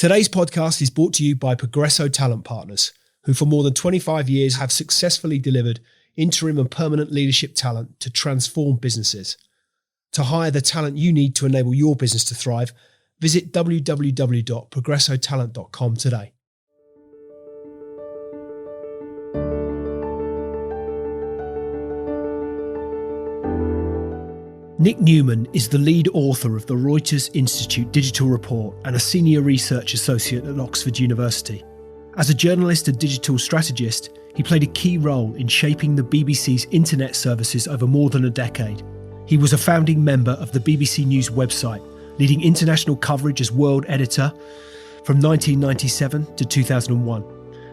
Today's podcast is brought to you by Progresso Talent Partners, who for more than 25 years have successfully delivered interim and permanent leadership talent to transform businesses. To hire the talent you need to enable your business to thrive, visit www.progressotalent.com today. Nic Newman is the lead author of the Reuters Institute Digital Report and a senior research associate at Oxford University. As a journalist and digital strategist, he played a key role in shaping the BBC's internet services over more than a decade. He was a founding member of the BBC News website, leading international coverage as world editor from 1997 to 2001.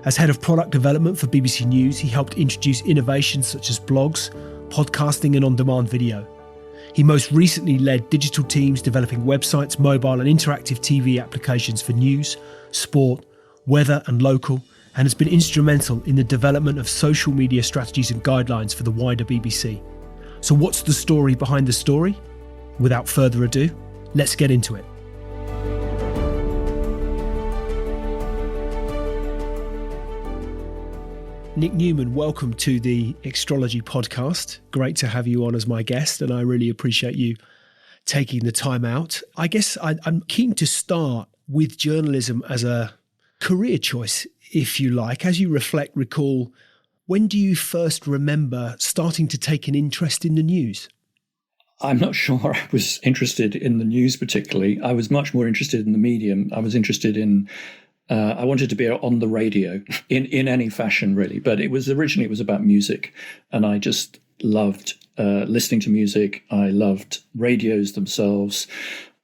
As head of product development for BBC News, he helped introduce innovations such as blogs, podcasting and on-demand video. He most recently led digital teams developing websites, mobile and interactive TV applications for news, sport, weather and local, and has been instrumental in the development of social media strategies and guidelines for the wider BBC. So what's the story behind the story? Without further ado, let's get into it. Nic Newman, welcome to the Extrology podcast. Great to have you on as my guest, and I really appreciate you taking the time out. I guess I'm keen to start with journalism as a career choice, if you like. As you recall, when do you first remember starting to take an interest in the news? I'm not sure I was interested in the news particularly. I was much more interested in the medium. I was interested in I wanted to be on the radio in any fashion, really. But originally it was about music, and I just loved listening to music. I loved radios themselves.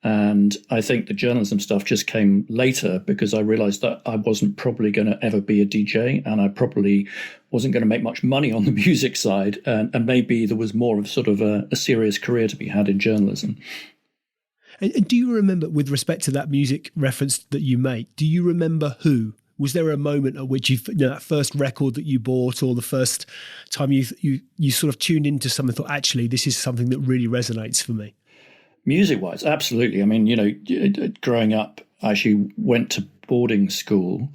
And I think the journalism stuff just came later because I realized that I wasn't probably going to ever be a DJ, and I probably wasn't going to make much money on the music side. And maybe there was more of sort of a serious career to be had in journalism. And do you remember, with respect to that music reference that you make, do you remember who? Was there a moment at which that first record that you bought, or the first time you sort of tuned into something and thought, actually, this is something that really resonates for me? Music-wise, absolutely. I mean, growing up, I actually went to boarding school,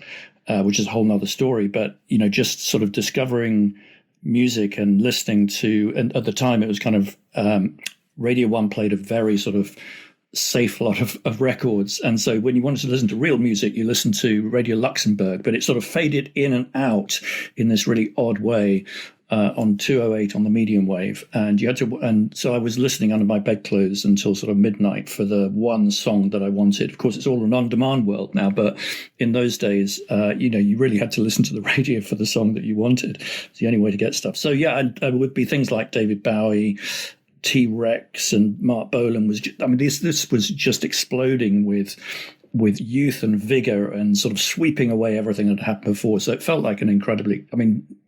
which is a whole nother story. But, just sort of discovering music and listening to, and at the time it was kind of Radio 1 played a very sort of safe lot of records. And so when you wanted to listen to real music, you listened to Radio Luxembourg, but it sort of faded in and out in this really odd way on 208 on the medium wave. And so I was listening under my bedclothes until sort of midnight for the one song that I wanted. Of course, it's all an on-demand world now, but in those days, you really had to listen to the radio for the song that you wanted. It's the only way to get stuff. So yeah, it would be things like David Bowie, T-Rex and Mark Bolan this was just exploding with youth and vigor and sort of sweeping away everything that had happened before. So it felt like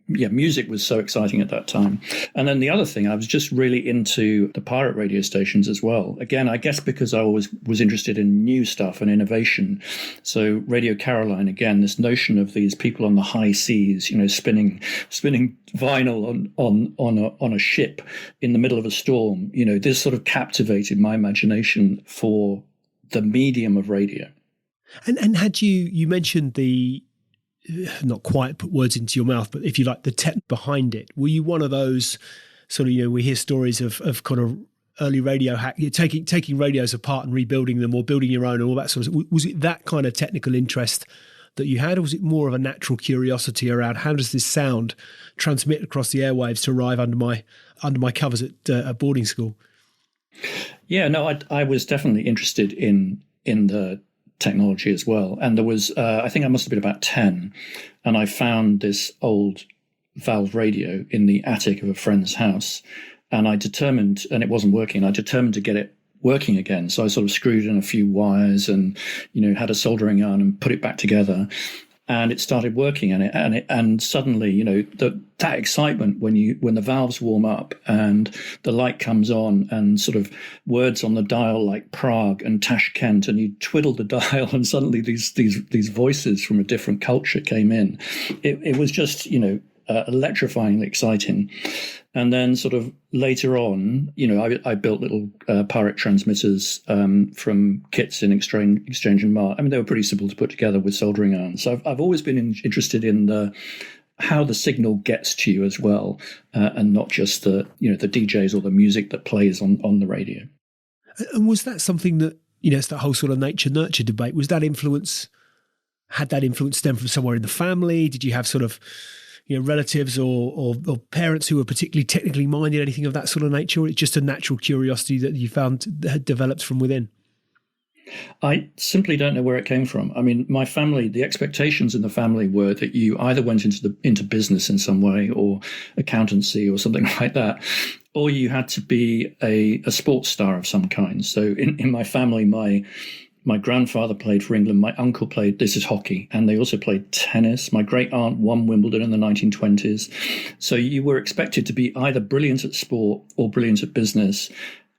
music was so exciting at that time. And then the other thing, I was just really into the pirate radio stations as well. Again, I guess because I always was interested in new stuff and innovation. So Radio Caroline, again, this notion of these people on the high seas, spinning vinyl on a ship in the middle of a storm, this sort of captivated my imagination for the medium of radio. And had you mentioned the, not quite put words into your mouth, but if you like, the tech behind it, were you one of those sort of, we hear stories of kind of early radio hack, taking radios apart and rebuilding them or building your own and all that sort of stuff. Was it that kind of technical interest that you had, or was it more of a natural curiosity around how does this sound transmit across the airwaves to arrive under my covers at boarding school? Yeah, no, I was definitely interested in the technology as well. And there was, I think I must have been about 10, and I found this old valve radio in the attic of a friend's house, and I determined, and it wasn't working, I determined to get it working again. So I sort of screwed in a few wires and, had a soldering iron and put it back together. And it started working, and suddenly, that excitement when the valves warm up and the light comes on, and sort of words on the dial like Prague and Tashkent, and you twiddle the dial, and suddenly these voices from a different culture came in. It was just, electrifyingly exciting. And then sort of later on, I built little pirate transmitters from kits in Exchange and Mart. I mean, they were pretty simple to put together with soldering irons. So I've always been interested in how the signal gets to you as well, and not just the DJs or the music that plays on the radio. And was that something that, it's that whole sort of nature-nurture debate, had that influence stem from somewhere in the family? Did you have sort of, relatives or parents who were particularly technically minded, anything of that sort of nature? Or it's just a natural curiosity that you found had developed from within? I simply don't know where it came from. I mean, my family, the expectations in the family were that you either went into business in some way, or accountancy or something like that, or you had to be a sports star of some kind. So in my family, my grandfather played for England. My uncle played, this is hockey, and they also played tennis. My great aunt won Wimbledon in the 1920s. So you were expected to be either brilliant at sport or brilliant at business.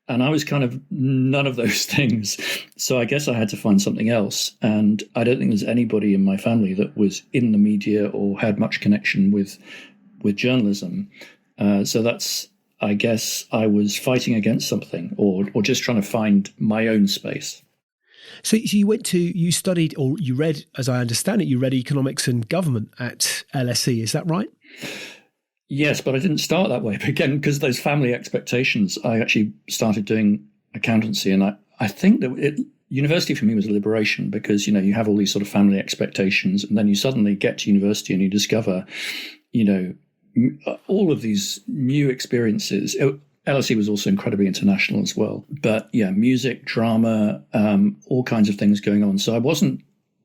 And I was kind of none of those things. So I guess I had to find something else. And I don't think there's anybody in my family that was in the media or had much connection with journalism. So that's, I guess, I was fighting against something, or just trying to find my own space. So you studied, or you read, as I understand it, you read economics and government at LSE. Is that right? Yes, but I didn't start that way. But again, because of those family expectations, I actually started doing accountancy. And I think that university for me was a liberation, because, you have all these sort of family expectations, and then you suddenly get to university and you discover, all of these new experiences. LSE was also incredibly international as well. But yeah, music, drama, all kinds of things going on. So I wasn't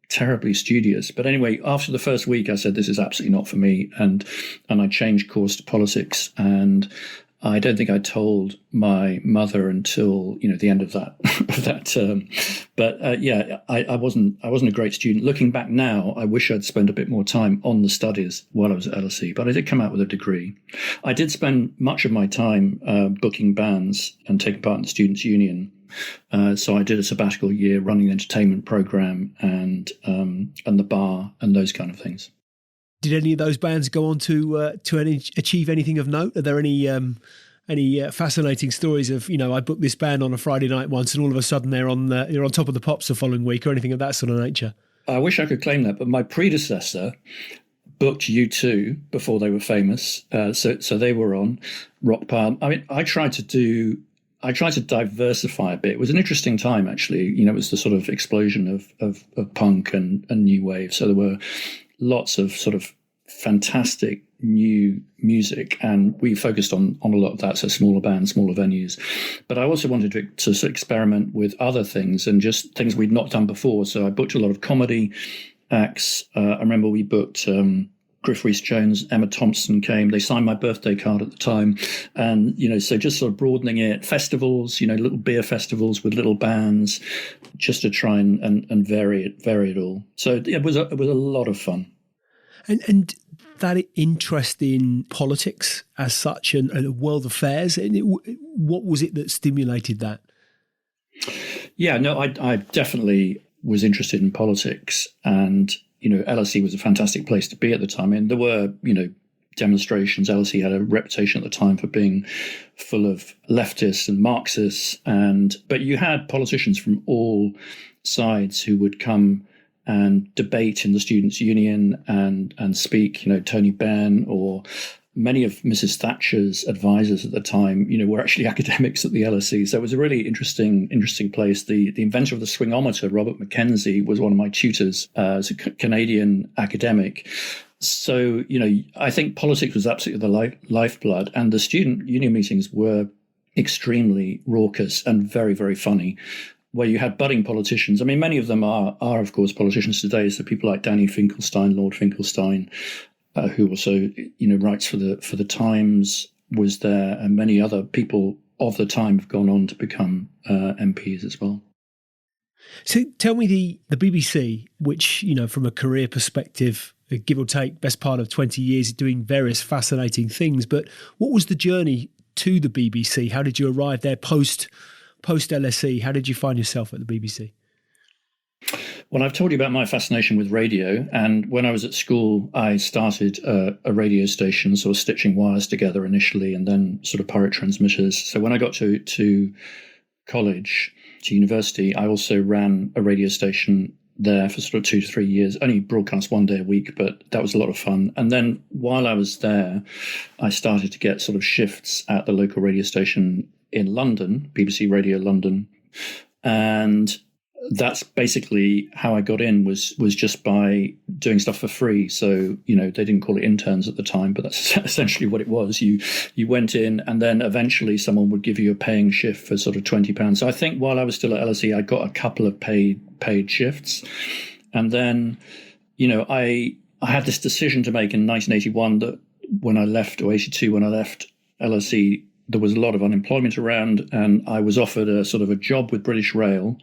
terribly studious. But anyway, after the first week, I said, this is absolutely not for me. And I changed course to politics. And I don't think I told my mother until, the end of that term. But I wasn't a great student. Looking back now, I wish I'd spent a bit more time on the studies while I was at LSE, but I did come out with a degree. I did spend much of my time booking bands and taking part in the Students' Union. So I did a sabbatical year running the entertainment program and the bar and those kind of things. Did any of those bands go on to achieve anything of note? Are there any fascinating stories of, I booked this band on a Friday night once, and all of a sudden they're on Top of the Pops the following week, or anything of that sort of nature? I wish I could claim that, but my predecessor booked U2 before they were famous, so they were on Rock Palm. I mean, I tried to diversify a bit. It was an interesting time, actually. It was the sort of explosion of punk and new wave. So there were lots of sort of fantastic new music, and we focused on a lot of that. So smaller bands, smaller venues. But I also wanted to experiment with other things, and just things we'd not done before. So I booked a lot of comedy acts. I remember we booked Griff Rhys-Jones, Emma Thompson came. They signed my birthday card at the time. And, so just sort of broadening it. Festivals, little beer festivals with little bands, just to try and vary it all. So it was a lot of fun. And that interest in politics as such and world affairs, what was it that stimulated that? Yeah, no, I definitely was interested in politics, and LSE was a fantastic place to be at the time. And there were, demonstrations. LSE had a reputation at the time for being full of leftists and Marxists, but you had politicians from all sides who would come and debate in the Students' Union and speak. Tony Benn, or many of Mrs. Thatcher's advisors at the time, were actually academics at the LSE. So it was a really interesting place. The inventor of the swingometer, Robert Mackenzie, was one of my tutors as a Canadian academic. So, I think politics was absolutely the lifeblood, and the student union meetings were extremely raucous and very, very funny, where you had budding politicians. I mean, many of them are of course, politicians today. So people like Danny Finkelstein, Lord Finkelstein, who also, writes for the Times, was there, and many other people of the time have gone on to become MPs as well. So tell me the BBC, which, from a career perspective, give or take, best part of 20 years doing various fascinating things. But what was the journey to the BBC? How did you arrive there post LSE? How did you find yourself at the BBC? Well, I've told you about my fascination with radio. And when I was at school, I started a radio station, sort of stitching wires together initially and then sort of pirate transmitters. So when I got to college, to university, I also ran a radio station there for sort of 2 to 3 years, only broadcast one day a week, but that was a lot of fun. And then while I was there, I started to get sort of shifts at the local radio station in London, BBC Radio London. And that's basically how I got in, was just by doing stuff for free. So, they didn't call it interns at the time, but that's essentially what it was. You went in and then eventually someone would give you a paying shift for sort of £20. So I think while I was still at LSE, I got a couple of paid shifts. And then, I had this decision to make in 1981 that when I left, or 82, when I left LSE, there was a lot of unemployment around, and I was offered a sort of a job with British Rail,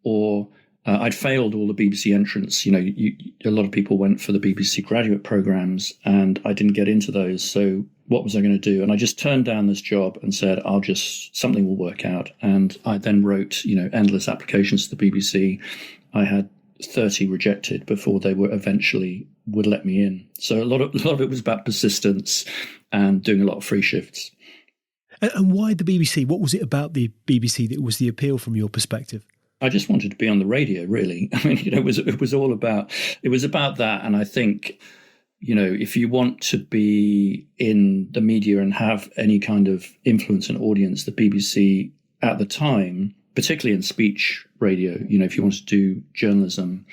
or I'd failed all the BBC entrants. A lot of people went for the BBC graduate programs, and I didn't get into those. So what was I going to do? And I just turned down this job and said, something will work out. And I then wrote, endless applications to the BBC. I had 30 rejected before they would let me in. So a lot of it was about persistence and doing a lot of free shifts. And why the BBC? What was it about the BBC that was the appeal from your perspective? I just wanted to be on the radio, really. I mean, it was about that. And I think, if you want to be in the media and have any kind of influence and audience, the BBC at the time, particularly in speech radio, if you wanted to do journalism,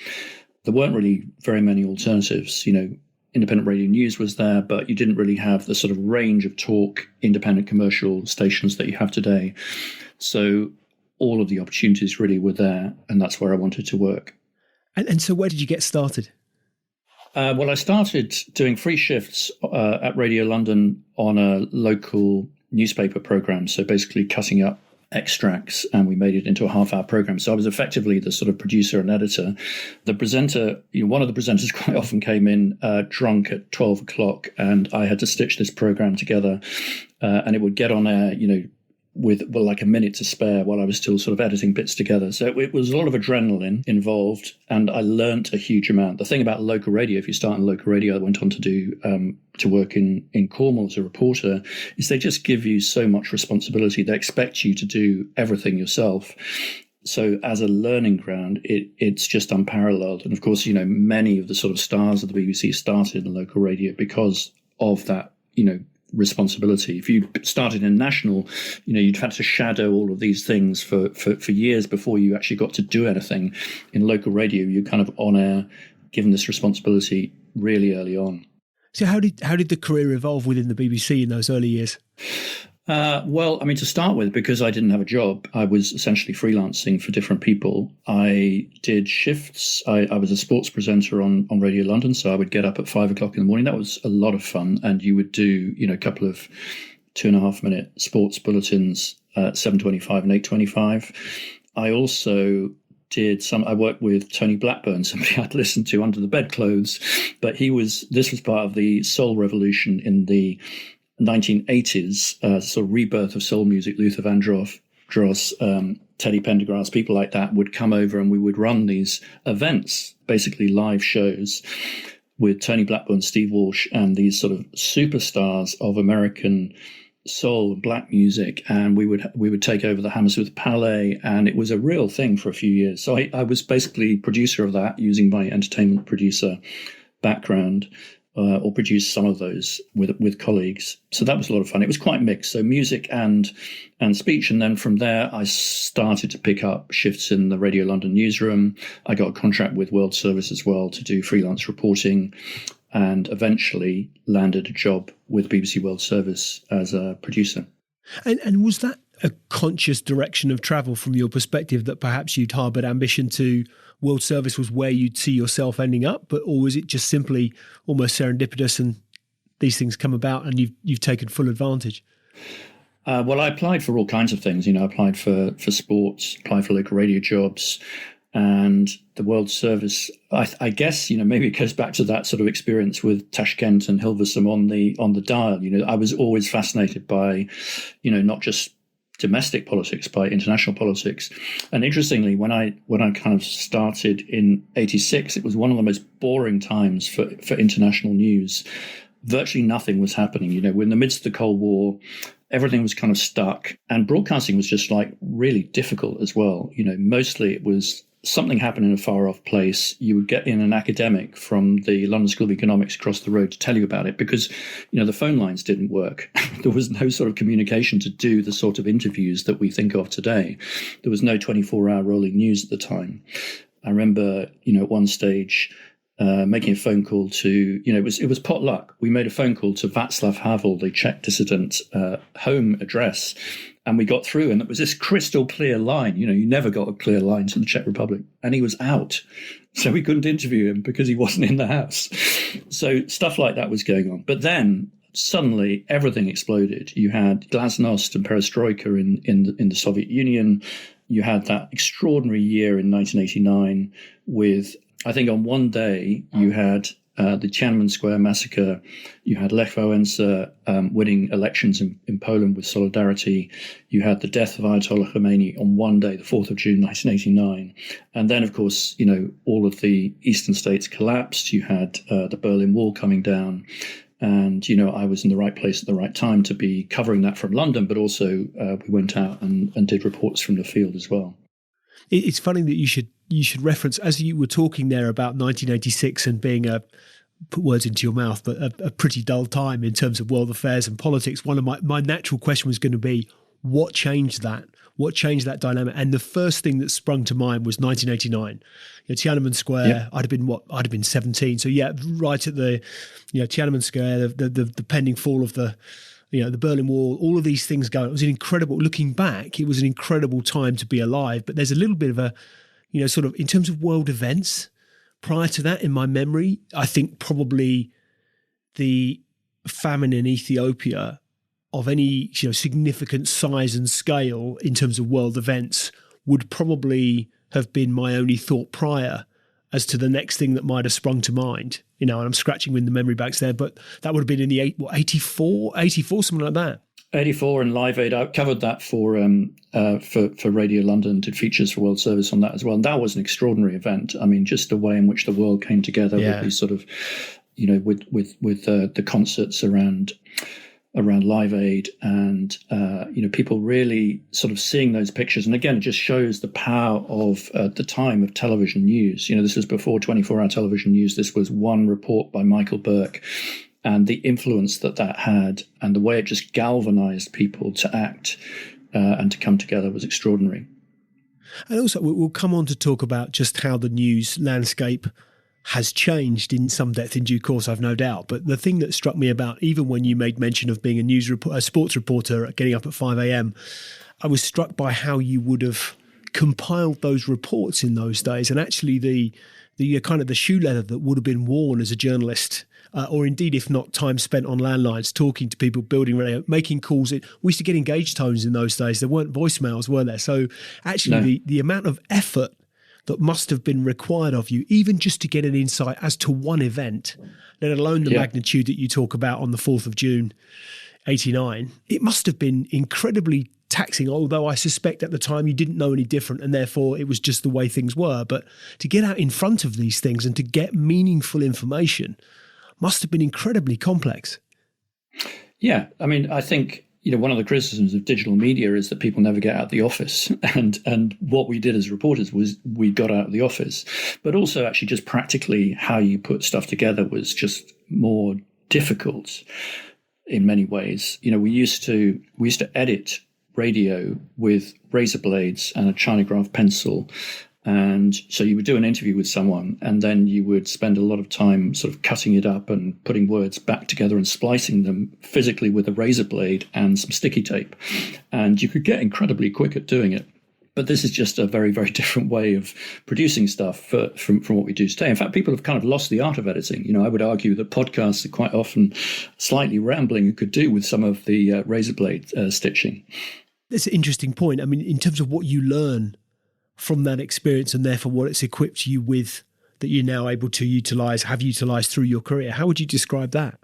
there weren't really very many alternatives. Independent radio news was there, but you didn't really have the sort of range of talk, independent commercial stations that you have today. So all of the opportunities really were there, and that's where I wanted to work. And so where did you get started? Well, I started doing free shifts at Radio London on a local newspaper program, so basically cutting up extracts, and we made it into a half-hour program. So I was effectively the sort of producer and editor. The presenter, one of the presenters quite often came in drunk at 12 o'clock, and I had to stitch this program together, and it would get on air, with like a minute to spare while I was still sort of editing bits together. So it was a lot of adrenaline involved, and I learnt a huge amount. The thing about local radio, if you start in local radio, I went on to do to work in Cornwall as a reporter, is they just give you so much responsibility. They expect you to do everything yourself. So as a learning ground, it's just unparalleled. And of course, many of the sort of stars of the BBC started in local radio because of that, responsibility. If you started in national, you'd had to shadow all of these things for years before you actually got to do anything. In local radio, you're kind of on air, given this responsibility really early on. So how did the career evolve within the BBC in those early years? Well, I mean, to start with, because I didn't have a job, I was essentially freelancing for different people. I did shifts. I was a sports presenter on Radio London, so I would get up at 5 o'clock in the morning. That was a lot of fun. And you would do, a couple of 2.5-minute sports bulletins at 7:25 and 8:25. I also I worked with Tony Blackburn, somebody I'd listened to under the bedclothes, but this was part of the soul revolution in the 1980s, sort of rebirth of soul music. Luther Vandross, Teddy Pendergrass, people like that would come over, and we would run these events, basically live shows, with Tony Blackburn, Steve Walsh, and these sort of superstars of American soul and black music. And we would take over the Hammersmith Palais, and it was a real thing for a few years. So I was basically producer of that, using my entertainment producer background. Or produce some of those with colleagues. So that was a lot of fun. It was quite mixed, so music and speech. And then from there, I started to pick up shifts in the Radio London newsroom. I got a contract with World Service as well to do freelance reporting, and eventually landed a job with BBC World Service as a producer. And was that a conscious direction of travel from your perspective, that perhaps you'd harboured ambition to World Service was where you'd see yourself ending up, or was it just simply almost serendipitous and these things come about and you've taken full advantage? Well, I applied for all kinds of things. I applied for sports, applied for local radio jobs, and the World Service. I guess maybe it goes back to that sort of experience with Tashkent and Hilversum on the dial. I was always fascinated by not just domestic politics by international politics. And interestingly, when I kind of started in 86, it was one of the most boring times for international news. Virtually nothing was happening. We're in the midst of the Cold War. Everything was kind of stuck, and broadcasting was just like really difficult as well. Mostly it was something happened in a far off place. You would get in an academic from the London School of Economics across the road to tell you about it because, the phone lines didn't work. There was no sort of communication to do the sort of interviews that we think of today. There was no 24-hour rolling news at the time. I remember, at one stage, making a phone call to, it was potluck. We made a phone call to Václav Havel, the Czech dissident, home address, and we got through, and it was this crystal clear line. You never got a clear line to the Czech Republic, and he was out. So we couldn't interview him because he wasn't in the house. So stuff like that was going on. But then suddenly everything exploded. You had glasnost and perestroika in the Soviet Union. You had that extraordinary year in 1989 with, I think on one day you had the Tiananmen Square massacre. You had Lech Wałęsa winning elections in Poland with Solidarity. You had the death of Ayatollah Khomeini on one day, the 4th of June, 1989. And then, of course, all of the eastern states collapsed. You had the Berlin Wall coming down. And, I was in the right place at the right time to be covering that from London, but also we went out and did reports from the field as well. It's funny that you should reference, as you were talking there about 1986 and being put words into your mouth, but a pretty dull time in terms of world affairs and politics. One of my natural question was going to be, what changed that? What changed that dynamic? And the first thing that sprung to mind was 1989. Tiananmen Square. Yep. I'd have been 17. So yeah, right at the Tiananmen Square, the pending fall of the Berlin Wall, all of these things going. It was looking back, it was an incredible time to be alive. But there's a little bit of a, sort of in terms of world events prior to that in my memory, I think probably the famine in Ethiopia of any significant size and scale in terms of world events would probably have been my only thought prior as to the next thing that might have sprung to mind. And I'm scratching in the memory banks there, but that would have been in the 84, something like that. 84 and Live Aid. I covered that for Radio London, did features for World Service on that as well. And that was an extraordinary event. I mean, just the way in which the world came together with these sort of, with the concerts around Live Aid and, people really sort of seeing those pictures. And again, it just shows the power of the time of television news. This was before 24-hour television news. This was one report by Michael Burke, and the influence that had and the way it just galvanized people to act and to come together was extraordinary. And also we'll come on to talk about just how the news landscape has changed in some depth in due course, I've no doubt. But the thing that struck me about, even when you made mention of being a sports reporter, getting up at 5 a.m., I was struck by how you would have compiled those reports in those days, and actually the kind of the shoe leather that would have been worn as a journalist, or indeed, if not, time spent on landlines, talking to people, building radio, making calls. We used to get engaged tones in those days. There weren't voicemails, were there? So actually, the amount of effort that must have been required of you, even just to get an insight as to one event, let alone the magnitude that you talk about on the 4th of June, 89, it must have been incredibly taxing, although I suspect at the time you didn't know any different and therefore it was just the way things were. But to get out in front of these things and to get meaningful information must have been incredibly complex. Yeah, I mean, I think one of the criticisms of digital media is that people never get out of the office. And what we did as reporters was we got out of the office. But also actually just practically how you put stuff together was just more difficult in many ways. We used to edit radio with razor blades and a Chinograph pencil. And so you would do an interview with someone, and then you would spend a lot of time sort of cutting it up and putting words back together and splicing them physically with a razor blade and some sticky tape. And you could get incredibly quick at doing it. But this is just a very, very different way of producing stuff from what we do today. In fact, people have kind of lost the art of editing. I would argue that podcasts are quite often slightly rambling and could do with some of the razor blade stitching. That's an interesting point. I mean, in terms of what you learn from that experience and therefore what it's equipped you with that you're now able to have utilised through your career, how would you describe that?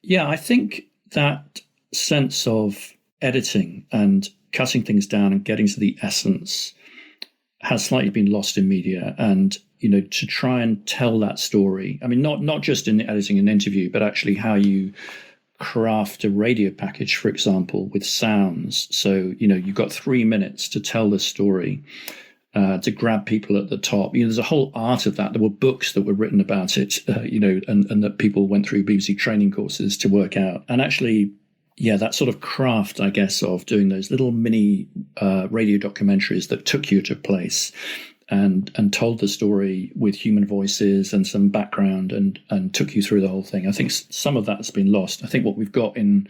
Yeah, I think that sense of editing and cutting things down and getting to the essence has slightly been lost in media. And, to try and tell that story, I mean, not just in editing an interview, but actually how you craft a radio package, for example, with sounds. So, you've got 3 minutes to tell the story, to grab people at the top. There's a whole art of that. There were books that were written about it, and that people went through BBC training courses to work out. And actually, that sort of craft, I guess, of doing those little mini radio documentaries that took you to a place and told the story with human voices and some background and took you through the whole thing. I think some of that has been lost. I think what we've got in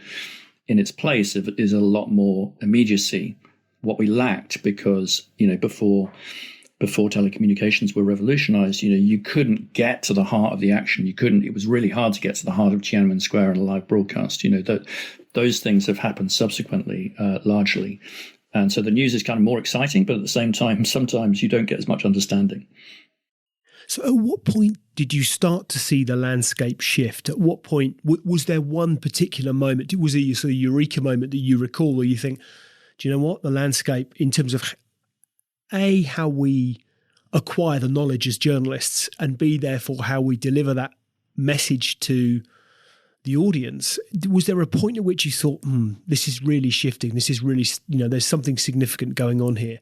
its place is a lot more immediacy. What we lacked, because before telecommunications were revolutionized, you couldn't get to the heart of the action. It was really hard to get to the heart of Tiananmen Square in a live broadcast. Those things have happened subsequently, largely. And so the news is kind of more exciting, but at the same time, sometimes you don't get as much understanding. So at what point did you start to see the landscape shift? At what point, was there one particular moment? Was it a sort of eureka moment that you recall where you think, do you know what, the landscape in terms of A, how we acquire the knowledge as journalists, and B, therefore, how we deliver that message to the audience? Was there a point at which you thought, this is really shifting, this is really, there's something significant going on here?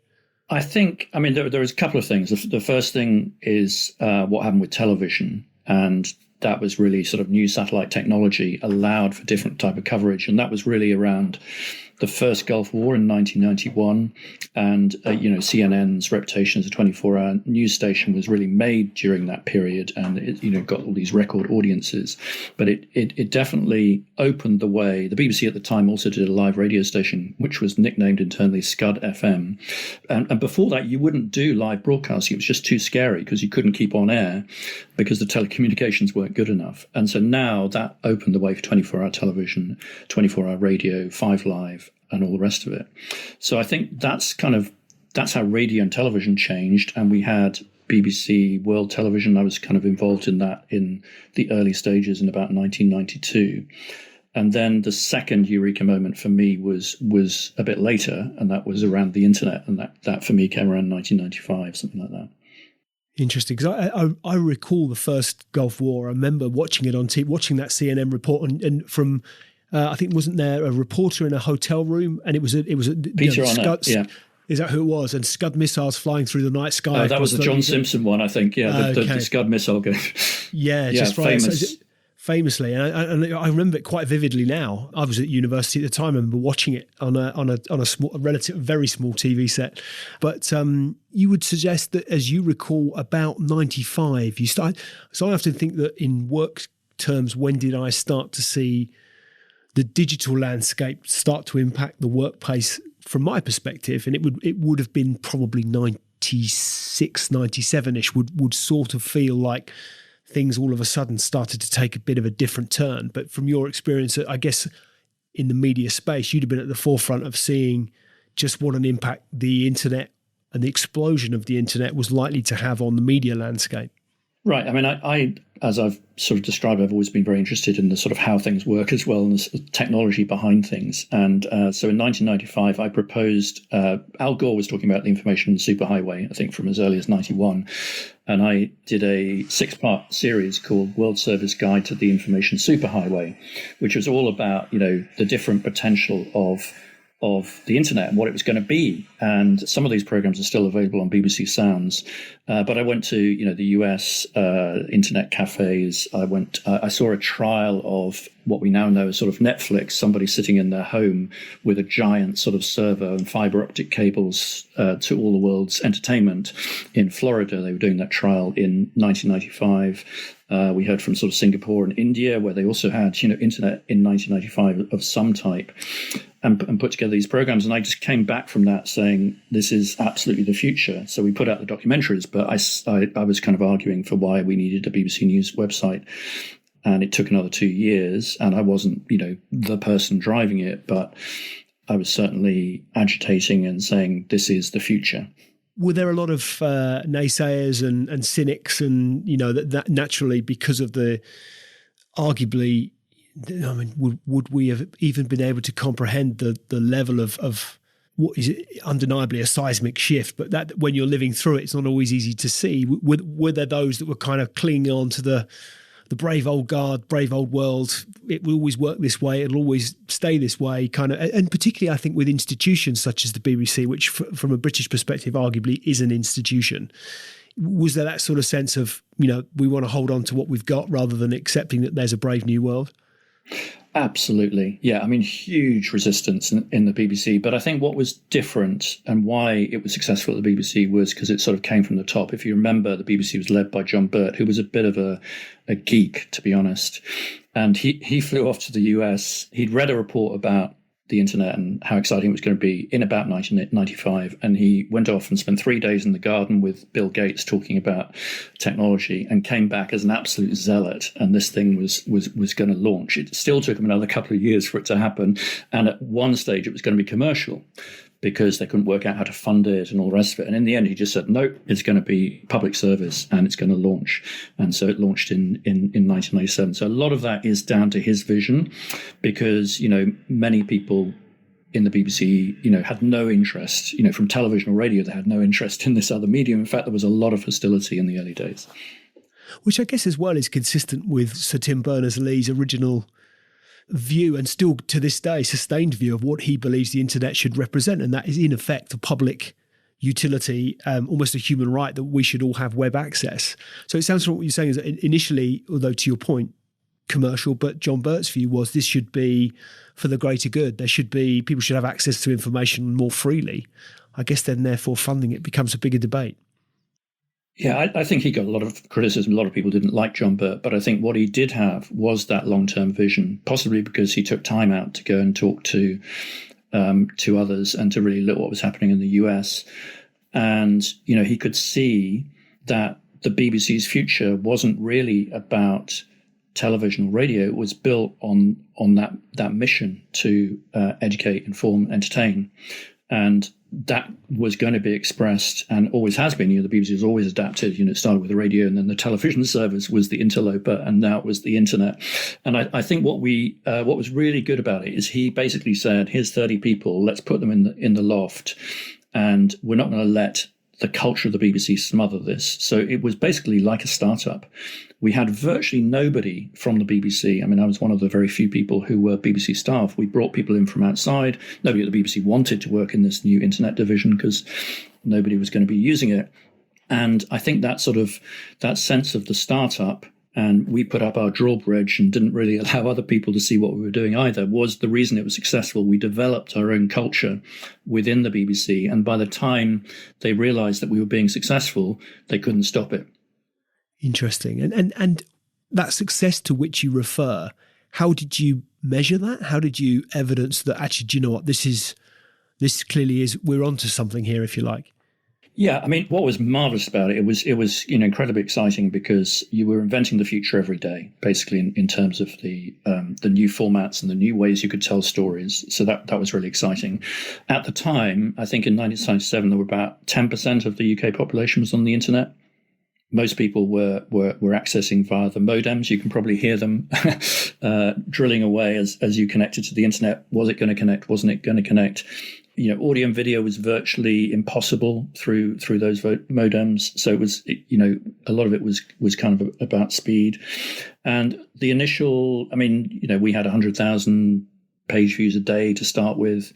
I think, there is a couple of things. The first thing is what happened with television, and that was really sort of new satellite technology allowed for different type of coverage, and that was really around the first Gulf War in 1991, and CNN's reputation as a 24-hour news station was really made during that period, and it got all these record audiences. But it definitely opened the way. The BBC at the time also did a live radio station, which was nicknamed internally Scud FM, and before that you wouldn't do live broadcasting. It was just too scary because you couldn't keep on air because the telecommunications weren't good enough. And so now that opened the way for 24-hour television, 24-hour radio, 5 Live, and all the rest of it. So I think that's how radio and television changed. And we had BBC World Television. I was kind of involved in that in the early stages in about 1992. And then the second eureka moment for me was a bit later, and that was around the internet. And that for me came around 1995, something like that. Interesting, because I recall the first Gulf War. I remember watching it on TV, watching that CNN report, and from I think, wasn't there a reporter in a hotel room, and it was Peter Scud, yeah. Is that who it was? And Scud missiles flying through the night sky. Oh, that was the John Simpson one, I think. Yeah, the Scud missile going. Yeah, just right. Famous. Famously, and I remember it quite vividly now. I was at university at the time. I remember watching it on a small, very small TV set. But you would suggest that, as you recall, about 95, you start. So I often think that in work terms, when did I start to see the digital landscape start to impact the workplace from my perspective? And it would have been probably 96, 97-ish would sort of feel like things all of a sudden started to take a bit of a different turn. But from your experience, I guess, in the media space, you'd have been at the forefront of seeing just what an impact the internet and the explosion of the internet was likely to have on the media landscape. Right. I mean, I as I've sort of described, I've always been very interested in the sort of how things work as well, and the technology behind things. And so in 1995, I proposed, Al Gore was talking about the information superhighway, I think from as early as 91. And I did a 6-part series called World Service Guide to the Information Superhighway, which was all about, the different potential of the internet and what it was going to be. And some of these programs are still available on BBC Sounds. But I went to, the US internet cafes. I saw a trial of what we now know as sort of Netflix, somebody sitting in their home with a giant sort of server and fiber optic cables to all the world's entertainment in Florida. They were doing that trial in 1995. We heard from sort of Singapore and India, where they also had, internet in 1995 of some type, and put together these programs. And I just came back from that saying, this is absolutely the future. So we put out the documentaries, but I was kind of arguing for why we needed a BBC News website. And it took another 2 years, and I wasn't, the person driving it, but I was certainly agitating and saying, this is the future. Were there a lot of naysayers and cynics, and that naturally, because of the arguably I mean, would we have even been able to comprehend the level of what is undeniably a seismic shift, but that when you're living through it, it's not always easy to see. Were there those that were kind of clinging on to the brave old guard, brave old world? It will always work this way. It'll always stay this way, kind of. And particularly, I think, with institutions such as the BBC, which from a British perspective, arguably is an institution. Was there that sort of sense of, we want to hold on to what we've got rather than accepting that there's a brave new world? Absolutely. Yeah. I mean, huge resistance in the BBC. But I think what was different and why it was successful at the BBC was because it sort of came from the top. If you remember, the BBC was led by John Birt, who was a bit of a geek, to be honest. And he flew off to the US. He'd read a report about the internet and how exciting it was going to be in about 1995. And he went off and spent 3 days in the garden with Bill Gates talking about technology and came back as an absolute zealot. And this thing was going to launch. It still took him another couple of years for it to happen. And at one stage, it was going to be commercial because they couldn't work out how to fund it and all the rest of it. And in the end, he just said, no, it's going to be public service and it's going to launch. And so it launched in 1997. So a lot of that is down to his vision because, many people in the BBC, had no interest, from television or radio, they had no interest in this other medium. In fact, there was a lot of hostility in the early days. Which I guess as well is consistent with Sir Tim Berners-Lee's original view and still to this day sustained view of what he believes the internet should represent, and that is in effect a public utility, almost a human right that we should all have web access. So it sounds from what you're saying is that initially, although to your point, commercial, but John Birt's view was this should be for the greater good. People should have access to information more freely. I guess then therefore funding it becomes a bigger debate. Yeah, I think he got a lot of criticism. A lot of people didn't like John Birt, but I think what he did have was that long-term vision, possibly because he took time out to go and talk to others and to really look what was happening in the US. And, he could see that the BBC's future wasn't really about television or radio. It was built on that mission to educate, inform, entertain. And that was going to be expressed and always has been. The BBC has always adapted. It started with the radio and then the television service was the interloper and now it was the internet. And I think what was really good about it is he basically said, here's 30 people, let's put them in the loft and we're not going to let the culture of the BBC smother this. So it was basically like a startup. We had virtually nobody from the BBC. I mean, I was one of the very few people who were BBC staff. We brought people in from outside. Nobody at the BBC wanted to work in this new internet division because nobody was going to be using it. And I think that sense of the startup, and we put up our drawbridge and didn't really allow other people to see what we were doing either, was the reason it was successful. We developed our own culture within the BBC. And by the time they realized that we were being successful, they couldn't stop it. Interesting. And that success to which you refer, how did you measure that? How did you evidence that actually, do you know what, this clearly is, we're onto something here, if you like? Yeah, I mean, what was marvelous about it, it was incredibly exciting because you were inventing the future every day, basically in terms of the new formats and the new ways you could tell stories. So that was really exciting. At the time, I think in 1997, there were about 10% of the UK population was on the internet. Most people were accessing via the modems. You can probably hear them drilling away as you connected to the internet. Was it going to connect? Wasn't it going to connect? Audio and video was virtually impossible through those modems. So it was, a lot of it was kind of about speed. And the initial, we had 100,000 page views a day to start with.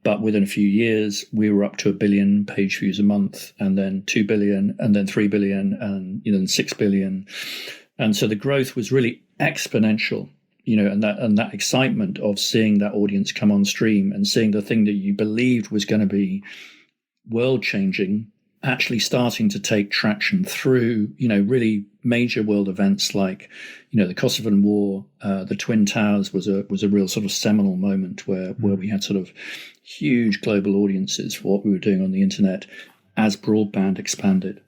But within a few years, we were up to 1 billion page views a month, and then 2 billion, and then 3 billion, and then 6 billion. And so the growth was really exponential, and that excitement of seeing that audience come on stream and seeing the thing that you believed was going to be world changing actually starting to take traction through, really major world events like, the Kosovan War, the Twin Towers was a real sort of seminal moment where we had sort of huge global audiences for what we were doing on the internet as broadband expanded.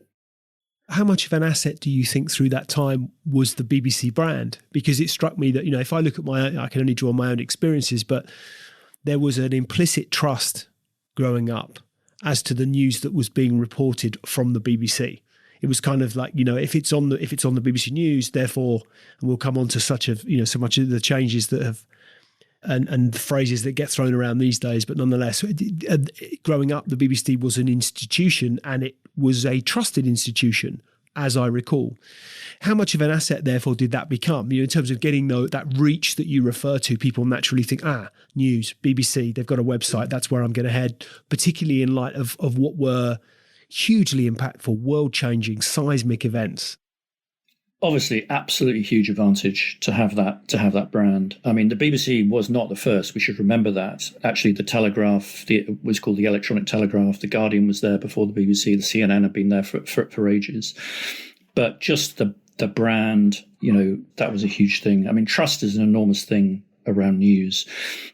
How much of an asset do you think through that time was the BBC brand? Because it struck me that, if I look at I can only draw on my own experiences, but there was an implicit trust growing up as to the news that was being reported from the BBC. It was kind of like, if it's on the BBC News, therefore, and we'll come on to so much of the changes that have and the phrases that get thrown around these days, but nonetheless, growing up, the BBC was an institution, and it was a trusted institution, as I recall. How much of an asset, therefore, did that become? In terms of getting that reach that you refer to, people naturally think, news, BBC, they've got a website, that's where I'm going to head, particularly in light of what were hugely impactful, world-changing, seismic events. Obviously, absolutely huge advantage to have that brand. I mean, the BBC was not the first. We should remember that. Actually, the Telegraph was called the Electronic Telegraph. The Guardian was there before the BBC. The CNN had been there for ages. But just the brand, that was a huge thing. I mean, trust is an enormous thing around news.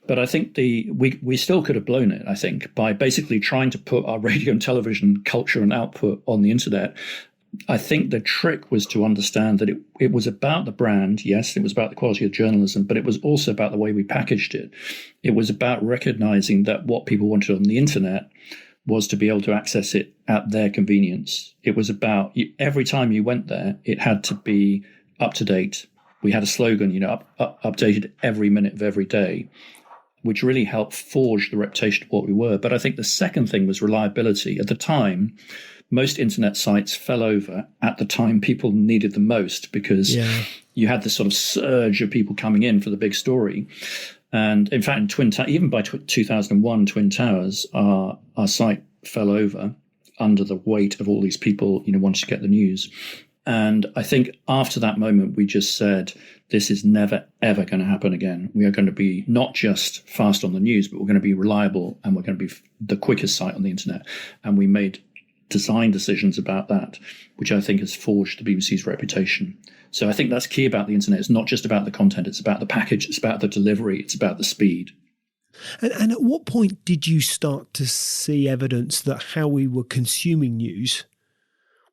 But I think we still could have blown it, I think, by basically trying to put our radio and television culture and output on the internet. I think the trick was to understand that it was about the brand. Yes, it was about the quality of journalism, but it was also about the way we packaged it. It was about recognizing that what people wanted on the internet was to be able to access it at their convenience. It was about every time you went there, it had to be up to date. We had a slogan, updated every minute of every day, which really helped forge the reputation of what we were. But I think the second thing was reliability. At the time, most internet sites fell over at the time people needed them most, because you had this sort of surge of people coming in for the big story. And in fact, even by 2001, Twin Towers, our site fell over under the weight of all these people, wanting to get the news. And I think after that moment, we just said, this is never, ever going to happen again. We are going to be not just fast on the news, but we're going to be reliable, and we're going to be the quickest site on the internet. And we made design decisions about that, which I think has forged the BBC's reputation. So I think that's key about the internet. It's not just about the content, it's about the package, it's about the delivery, it's about the speed. And at what point did you start to see evidence that how we were consuming news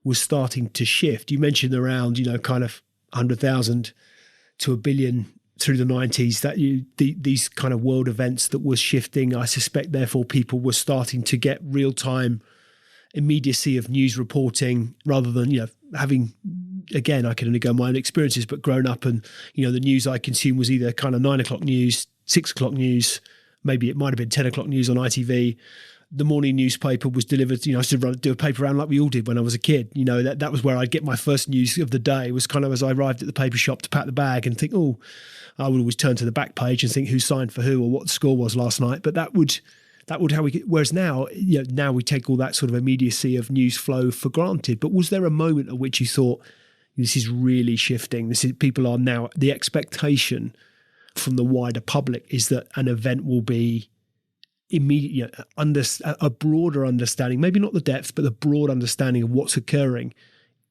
was starting to shift? You mentioned around, kind of 100,000 to 1 billion through the 90s, that these kind of world events that was shifting. I suspect, therefore, people were starting to get real-time immediacy of news reporting rather than, having, again, I can only go on my own experiences, but grown up and, the news I consumed was either kind of 9 o'clock news, 6 o'clock news, maybe it might have been 10 o'clock news on ITV. The morning newspaper was delivered, I used to do a paper round like we all did when I was a kid. That was where I'd get my first news of the day, was kind of as I arrived at the paper shop to pack the bag and think, I would always turn to the back page and think who signed for who or what the score was last night. But that would how we get, whereas now, now we take all that sort of immediacy of news flow for granted. But was there a moment at which you thought, this is really shifting? People are now, the expectation from the wider public is that an event will be immediate, a broader understanding, maybe not the depth, but the broad understanding of what's occurring.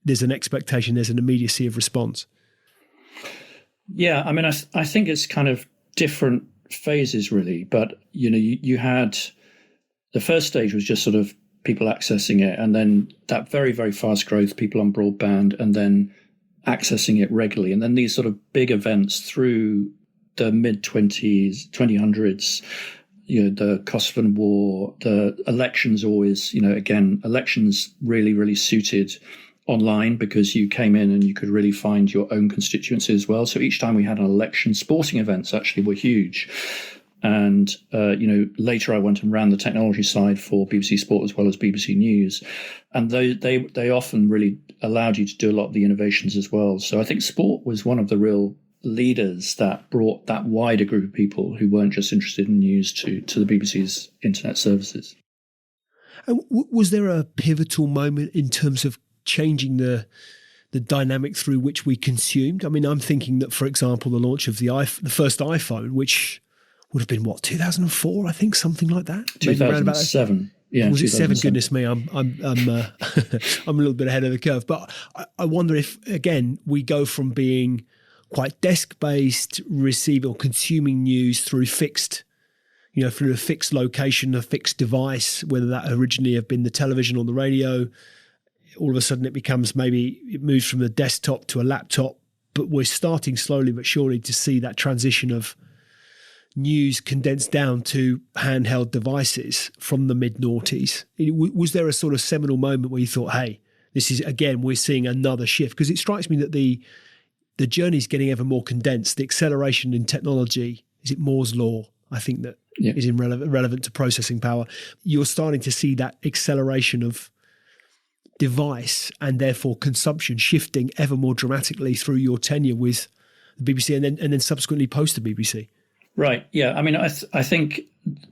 There's an expectation, there's an immediacy of response. Yeah, I mean, I think it's kind of different phases really, but you had the first stage was just sort of people accessing it, and then that very, very fast growth, people on broadband, and then accessing it regularly, and then these sort of big events through the mid-2000s, the Kosovan War, the elections always, elections really, really suited online, because you came in and you could really find your own constituency as well. So each time we had an election, sporting events actually were huge. And, later I went and ran the technology side for BBC Sport as well as BBC News. And they often really allowed you to do a lot of the innovations as well. So I think sport was one of the real leaders that brought that wider group of people who weren't just interested in news to the BBC's internet services. And was there a pivotal moment in terms of changing the dynamic through which we consumed? I mean, I'm thinking that, for example, the launch of the first iPhone, which would have been 2004, I think, something like that. 2007. Yeah, was it 7? Goodness me, I'm I'm a little bit ahead of the curve. But I wonder if, again, we go from being quite desk-based, receiving or consuming news through fixed, through a fixed location, a fixed device, whether that originally have been the television or the radio. All of a sudden it moves from the desktop to a laptop, but we're starting slowly but surely to see that transition of news condensed down to handheld devices from the mid-noughties. Was there a sort of seminal moment where you thought, hey, this is, again, we're seeing another shift, because it strikes me that the journey is getting ever more condensed. The acceleration in technology, is it Moore's law? I think that is relevant to processing power. You're starting to see that acceleration of device and therefore consumption shifting ever more dramatically through your tenure with the BBC and then subsequently post the BBC. Right. Yeah. I mean, I think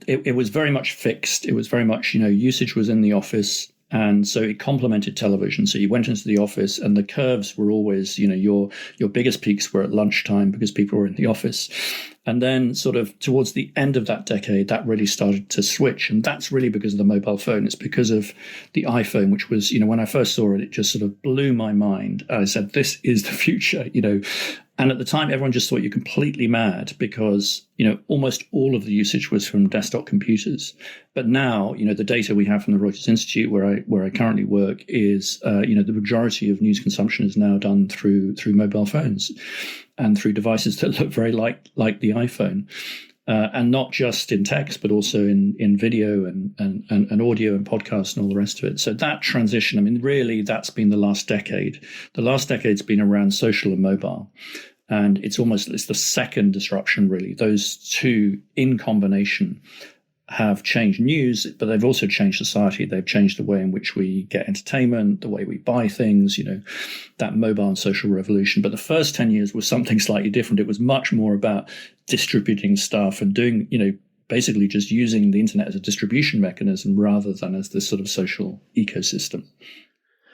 it was very much fixed. It was very much, usage was in the office. And so it complemented television. So you went into the office and the curves were always, your biggest peaks were at lunchtime because people were in the office. And then sort of towards the end of that decade, that really started to switch. And that's really because of the mobile phone. It's because of the iPhone, which was, when I first saw it, it just sort of blew my mind. I said, this is the future, And at the time, everyone just thought you're completely mad because, almost all of the usage was from desktop computers. But now, the data we have from the Reuters Institute, where I currently work, is, the majority of news consumption is now done through mobile phones and through devices that look very like the iPhone. And not just in text, but also in video and audio and podcasts and all the rest of it. So that transition, I mean, really, that's been the last decade. The last decade's been around social and mobile. And it's the second disruption, really. Those two in combination have changed news, but they've also changed society. They've changed the way in which we get entertainment, the way we buy things, that mobile and social revolution. But the first 10 years was something slightly different. It was much more about distributing stuff and doing, basically just using the internet as a distribution mechanism rather than as this sort of social ecosystem.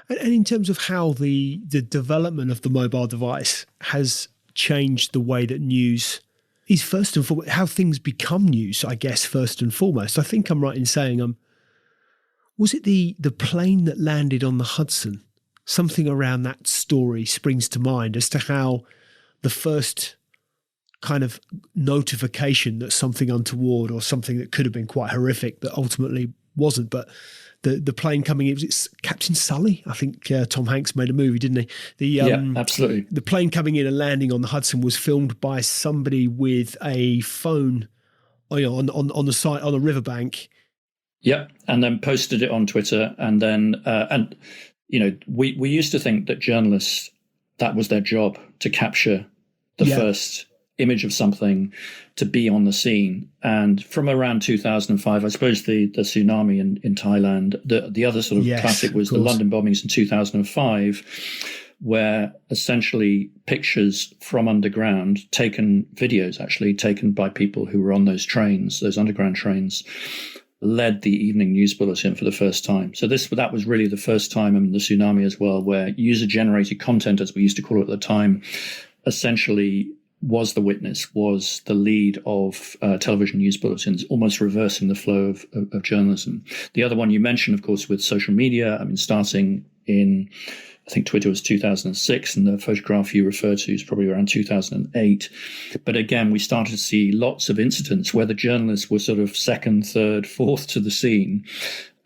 And in terms of how the development of the mobile device has changed the way that news is first and foremost, how things become news, I guess, first and foremost. I think I'm right in saying, was it the plane that landed on the Hudson? Something around that story springs to mind as to how the first kind of notification that something untoward or something that could have been quite horrific that ultimately wasn't, but the plane coming in, it's Captain Sully. I think Tom Hanks made a movie, didn't he? Yeah, absolutely. The plane coming in and landing on the Hudson was filmed by somebody with a phone on the side, on the riverbank. Yep, and then posted it on Twitter. And then, we used to think that journalists, that was their job, to capture the first image of something, to be on the scene. And from around 2005, I suppose the tsunami in Thailand, the other sort of classic was the London bombings in 2005, where essentially pictures from underground, videos actually taken by people who were on those trains, those underground trains, led the evening news bulletin for the first time. So that was really the first time, and the tsunami as well, where user-generated content, as we used to call it at the time, essentially was the witness, was the lead of television news bulletins, almost reversing the flow of journalism. The other one you mentioned, of course, with social media, I mean, starting in, I think Twitter was 2006, and the photograph you refer to is probably around 2008. But again, we started to see lots of incidents where the journalists were sort of second, third, fourth to the scene,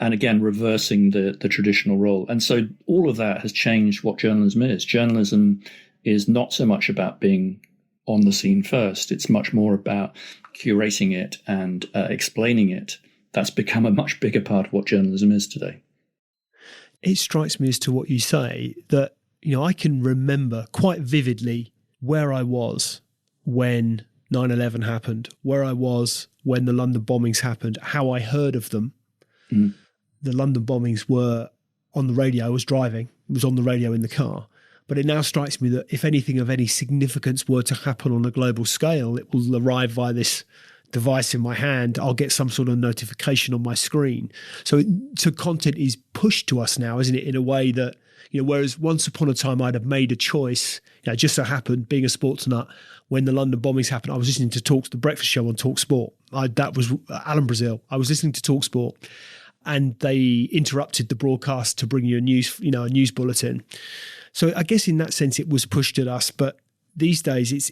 and again, reversing the traditional role. And so all of that has changed what journalism is. Journalism is not so much about being on the scene first. It's much more about curating it and explaining it. That's become a much bigger part of what journalism is today. It strikes me as to what you say that, I can remember quite vividly where I was when 9/11 happened, where I was when the London bombings happened, how I heard of them. Mm. The London bombings were on the radio. I was driving. It was on the radio in the car. But it now strikes me that if anything of any significance were to happen on a global scale, it will arrive via this device in my hand. I'll get some sort of notification on my screen. So content is pushed to us now, isn't it, in a way that, whereas once upon a time I'd have made a choice, it just so happened, being a sports nut, when the London bombings happened, I was listening to the breakfast show on Talk Sport. That was Alan Brazil. I was listening to Talk Sport, and they interrupted the broadcast to bring you a news bulletin. So I guess in that sense it was pushed at us, but these days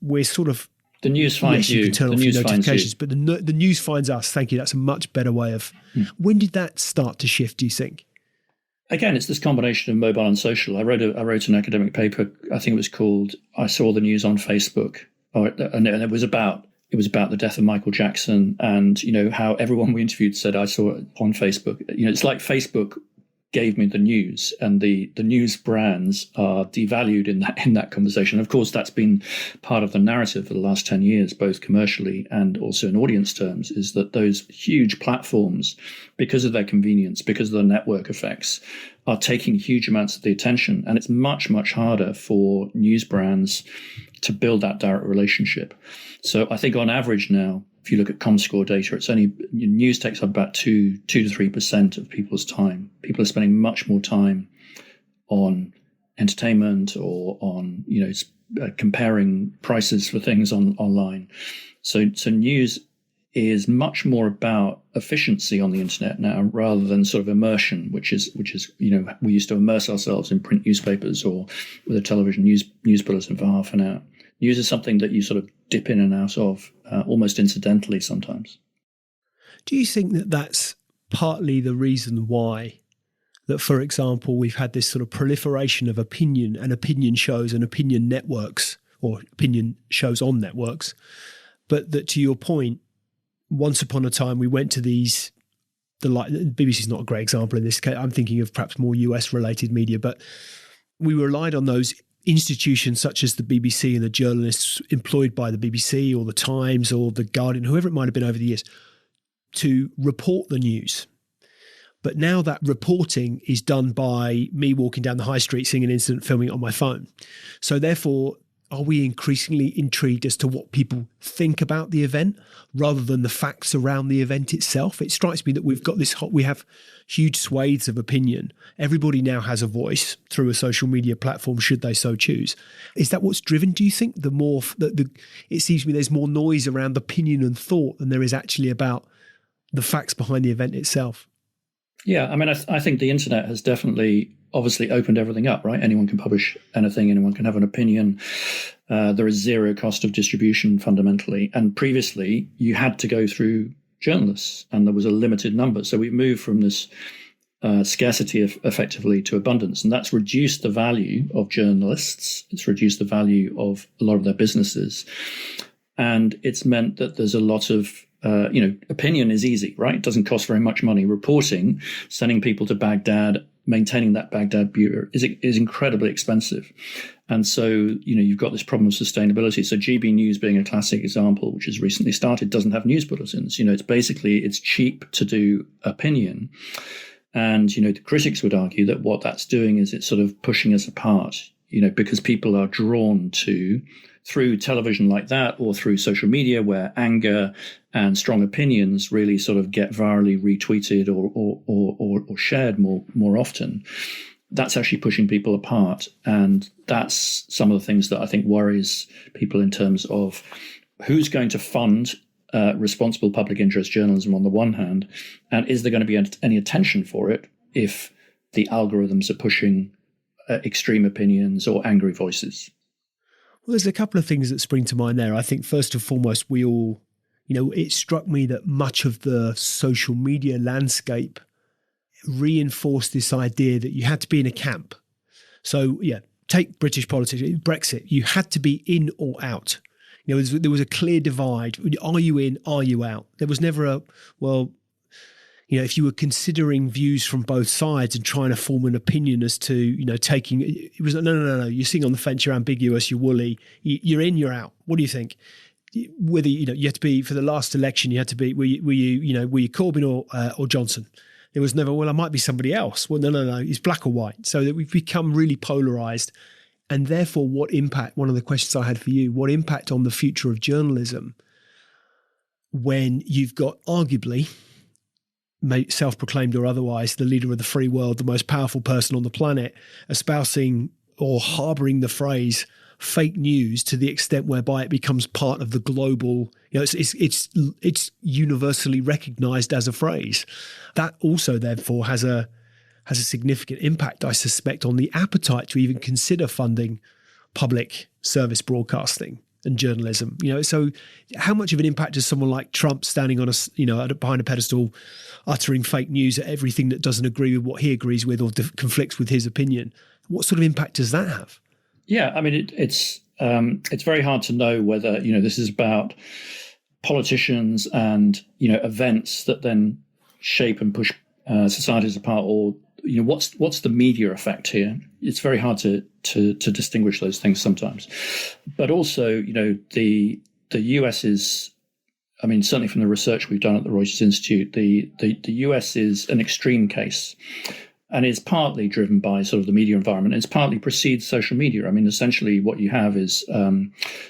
we're sort of, the news finds you. You can turn off your notifications, but the news finds us. Thank you. That's a much better way of. When did that start to shift, do you think? Again, it's this combination of mobile and social. I wrote an academic paper. I think it was called "I Saw the News on Facebook," and it was about the death of Michael Jackson, and how everyone we interviewed said, "I saw it on Facebook." It's like Facebook gave me the news, and the news brands are devalued in that conversation. Of course, that's been part of the narrative for the last 10 years, both commercially and also in audience terms, is that those huge platforms, because of their convenience, because of the network effects, are taking huge amounts of the attention. And it's much, much harder for news brands to build that direct relationship. So I think on average now, if you look at Comscore data, it's only news takes up about 2 to 3% of people's time. People are spending much more time on entertainment or on comparing prices for things online. So news is much more about efficiency on the internet now, rather than sort of immersion, which is we used to immerse ourselves in print newspapers or with a television news bulletin for half an hour. News is something that you sort of dip in and out of almost incidentally sometimes. Do you think that that's partly the reason why that, for example, we've had this sort of proliferation of opinion and opinion shows and opinion networks or opinion shows on networks, but that, to your point, once upon a time we went to these, BBC is not a great example in this case. I'm thinking of perhaps more US related media, but we relied on those institutions such as the BBC and the journalists employed by the BBC or the Times or the Guardian, whoever it might have been over the years, to report the news. But now that reporting is done by me walking down the high street, seeing an incident, filming it on my phone. So therefore, are we increasingly intrigued as to what people think about the event rather than the facts around the event itself? It strikes me that we have huge swathes of opinion. Everybody now has a voice through a social media platform, should they so choose. Is that what's driven, do you think, it seems to me there's more noise around opinion and thought than there is actually about the facts behind the event itself? Yeah, I mean, I think the internet has definitely obviously opened everything up, right? Anyone can publish anything, anyone can have an opinion. There is zero cost of distribution fundamentally. And previously, you had to go through journalists and there was a limited number. So we've moved from this scarcity effectively to abundance. And that's reduced the value of journalists. It's reduced the value of a lot of their businesses. And it's meant that there's a lot of opinion is easy, right? It doesn't cost very much money. Reporting, sending people to Baghdad, maintaining that Baghdad bureau is incredibly expensive. And so, you've got this problem of sustainability. So GB News being a classic example, which has recently started, doesn't have news bulletins. It's cheap to do opinion. And, the critics would argue that what that's doing is it's sort of pushing us apart, because people are drawn to, through television like that or through social media where anger and strong opinions really sort of get virally retweeted or shared more often. That's actually pushing people apart. And that's some of the things that I think worries people in terms of who's going to fund responsible public interest journalism on the one hand, and is there going to be any attention for it if the algorithms are pushing extreme opinions or angry voices? Well, there's a couple of things that spring to mind there. I think first and foremost, we all, it struck me that much of the social media landscape reinforced this idea that you had to be in a camp. So, take British politics, Brexit, you had to be in or out. There was a clear divide. Are you in? Are you out? There was never if you were considering views from both sides and trying to form an opinion as to, taking, it was no, you're sitting on the fence, you're ambiguous, you're woolly, you're in, you're out. What do you think? Whether, you had to be, for the last election, you had to be, were you Corbyn or Johnson? There was never, I might be somebody else. Well, no, it's black or white. So that we've become really polarized. And therefore, what impact, one of the questions I had for you, what impact on the future of journalism when you've got arguably, self-proclaimed or otherwise, the leader of the free world, the most powerful person on the planet, espousing or harboring the phrase fake news to the extent whereby it becomes part of the global, it's universally recognized as a phrase. That also therefore has a significant impact, I suspect, on the appetite to even consider funding public service broadcasting and journalism. So how much of an impact does someone like Trump standing on behind a pedestal, uttering fake news at everything that doesn't agree with what he agrees with or conflicts with his opinion? What sort of impact does that have? Yeah, I mean, it's very hard to know whether, this is about politicians and, events that then shape and push societies apart, or what's the media effect here? It's very hard to distinguish those things sometimes. But also, the US is, I mean, certainly from the research we've done at the Reuters Institute, the US is an extreme case. And it's partly driven by sort of the media environment. It's partly precedes social media. I mean, essentially what you have is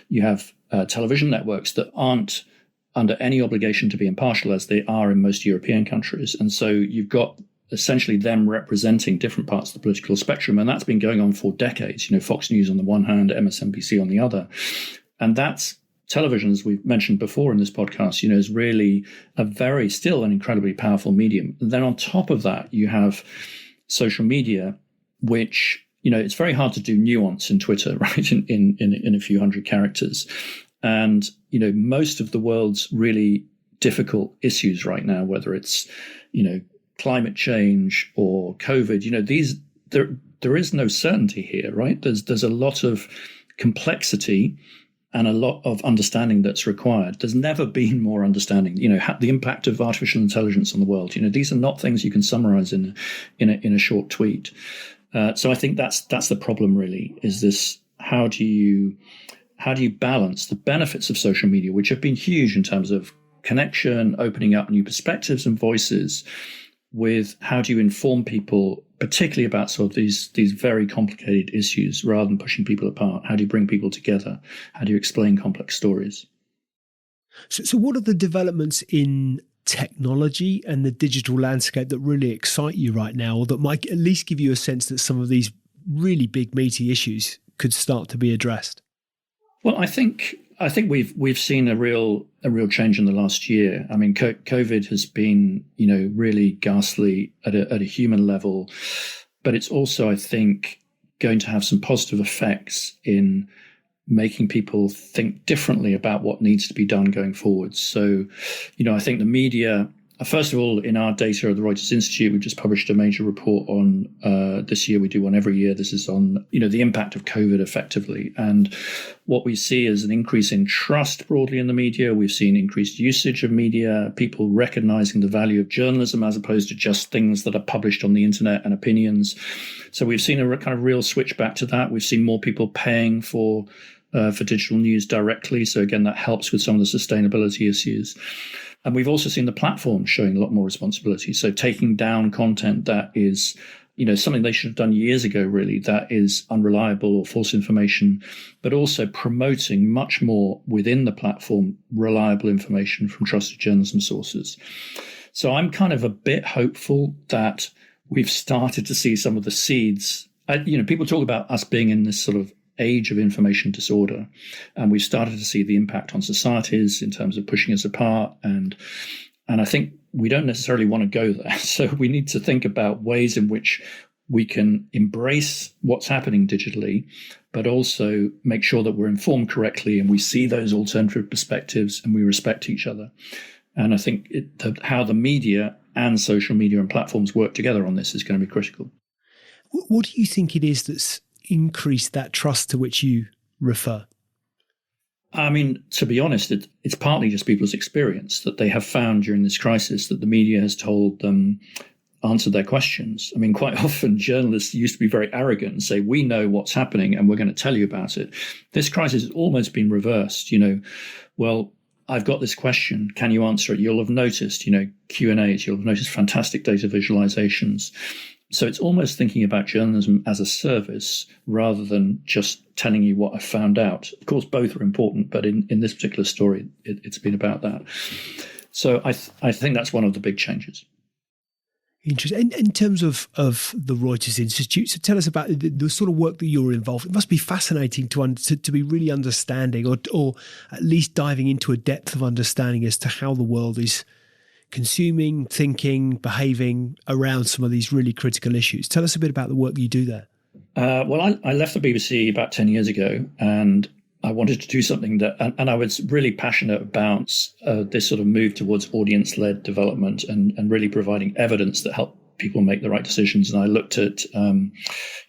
you have television networks that aren't under any obligation to be impartial, as they are in most European countries. And so you've got essentially them representing different parts of the political spectrum. And that's been going on for decades. Fox News on the one hand, MSNBC on the other. And that's television, as we've mentioned before in this podcast, is really still an incredibly powerful medium. And then on top of that, you have social media, which, it's very hard to do nuance in Twitter, right? In a few hundred characters. And, most of the world's really difficult issues right now, whether it's, climate change or COVID, there is no certainty here, right? There's a lot of complexity and a lot of understanding that's required. There's never been more understanding, the impact of artificial intelligence on the world. These are not things you can summarize in a short tweet. So I think that's the problem really, is this, how do you balance the benefits of social media, which have been huge in terms of connection, opening up new perspectives and voices, with how do you inform people, particularly about sort of these very complicated issues, rather than pushing people apart? How do you bring people together? How do you explain complex stories? So what are the developments in technology and the digital landscape that really excite you right now, or that might at least give you a sense that some of these really big, meaty issues could start to be addressed? Well, I think we've seen a real change in the last year. I mean, COVID has been, really ghastly at a human level, but it's also, I think, going to have some positive effects in making people think differently about what needs to be done going forward. So, I think the media, first of all, in our data at the Reuters Institute, we just published a major report on this year. We do one every year. This is on, the impact of COVID effectively. And what we see is an increase in trust broadly in the media. We've seen increased usage of media, people recognizing the value of journalism as opposed to just things that are published on the internet and opinions. So we've seen a kind of real switch back to that. We've seen more people paying for digital news directly. So again, that helps with some of the sustainability issues. And we've also seen the platform showing a lot more responsibility. So taking down content that is, something they should have done years ago, really, that is unreliable or false information, but also promoting much more within the platform reliable information from trusted journalism sources. So I'm kind of a bit hopeful that we've started to see some of the seeds. People talk about us being in this sort of age of information disorder, and we've started to see the impact on societies in terms of pushing us apart, and I think we don't necessarily want to go there. So we need to think about ways in which we can embrace what's happening digitally, but also make sure that we're informed correctly and we see those alternative perspectives and we respect each other. And I think how the media and social media and platforms work together on this is going to be critical. What do you think it is that's increase that trust to which you refer? I mean, to be honest, it's partly just people's experience that they have found during this crisis that the media has told them, answered their questions. I mean, quite often journalists used to be very arrogant and say, we know what's happening and we're going to tell you about it. This crisis has almost been reversed. Well, I've got this question. Can you answer it? You'll have noticed, Q&As, you'll have noticed fantastic data visualizations. So it's almost thinking about journalism as a service rather than just telling you what I found out. Of course, both are important, but in this particular story, it's been about that. So I think that's one of the big changes. Interesting. In terms of the Reuters Institute, so tell us about the sort of work that you're involved in. It must be fascinating to be really understanding or at least diving into a depth of understanding as to how the world is consuming, thinking, behaving around some of these really critical issues. Tell us a bit about the work you do there. Well, I left the BBC about 10 years ago, and I wanted to do something and I was really passionate about this sort of move towards audience-led development and really providing evidence that helped people make the right decisions. And I looked at,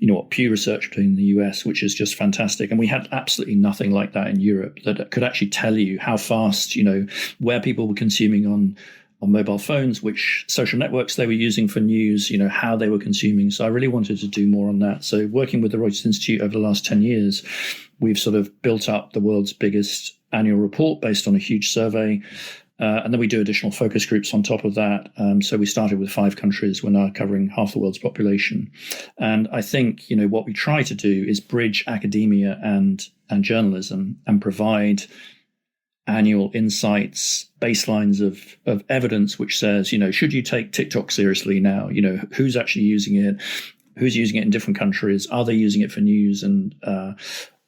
what Pew Research doing in the US, which is just fantastic. And we had absolutely nothing like that in Europe that could actually tell you how fast, where people were consuming mobile phones, which social networks they were using for news, how they were consuming. So I really wanted to do more on that. So working with the Reuters Institute over the last 10 years, we've sort of built up the world's biggest annual report based on a huge survey. And then we do additional focus groups on top of that. So we started with 5 countries. We're now covering half the world's population. And I think, what we try to do is bridge academia and journalism and provide annual insights, baselines of evidence, which says, should you take TikTok seriously now? Who's actually using it? Who's using it in different countries? Are they using it for news? And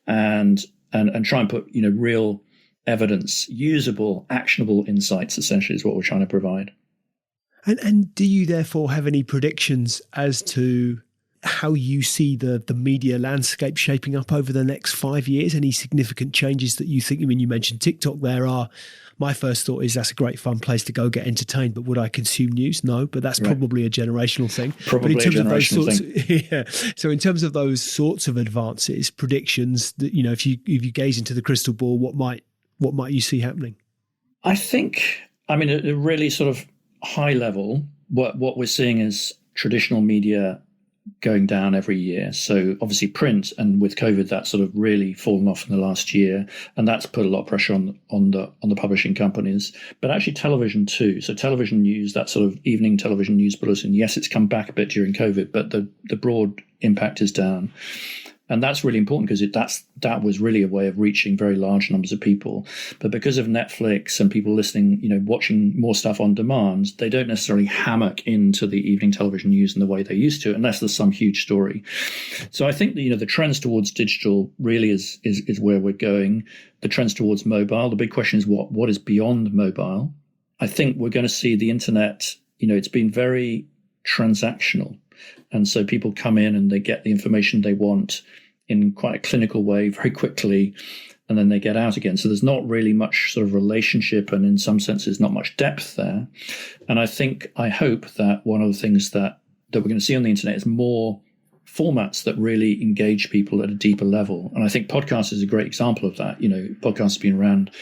try and put, real evidence, usable, actionable insights, essentially, is what we're trying to provide. And do you therefore have any predictions as to how you see the media landscape shaping up over the next 5 years? Any significant changes that you think? I mean, you mentioned TikTok there are. My first thought is that's a great fun place to go get entertained, but would I consume news? No, but that's probably a generational thing. Probably but in terms a generational thing. Yeah. So in terms of those sorts of advances, predictions that, if you gaze into the crystal ball, what might you see happening? I think, at a really sort of high level, what we're seeing is traditional media going down every year. So obviously print, and with COVID, that's sort of really fallen off in the last year, and that's put a lot of pressure on the publishing companies. But actually television too. So television news, that sort of evening television news bulletin, yes, it's come back a bit during COVID, but the broad impact is down. And that's really important because that was really a way of reaching very large numbers of people. But because of Netflix and people listening, watching more stuff on demand, they don't necessarily hammock into the evening television news in the way they used to, unless there's some huge story. So I think the trends towards digital really is where we're going. The trends towards mobile. The big question is what is beyond mobile. I think we're going to see the internet. It's been very transactional. And so people come in and they get the information they want in quite a clinical way very quickly, and then they get out again. So there's not really much sort of relationship, and in some senses not much depth there. And I hope that one of the things that we're going to see on the internet is more formats that really engage people at a deeper level. And I think podcast is a great example of that. Podcasts have been around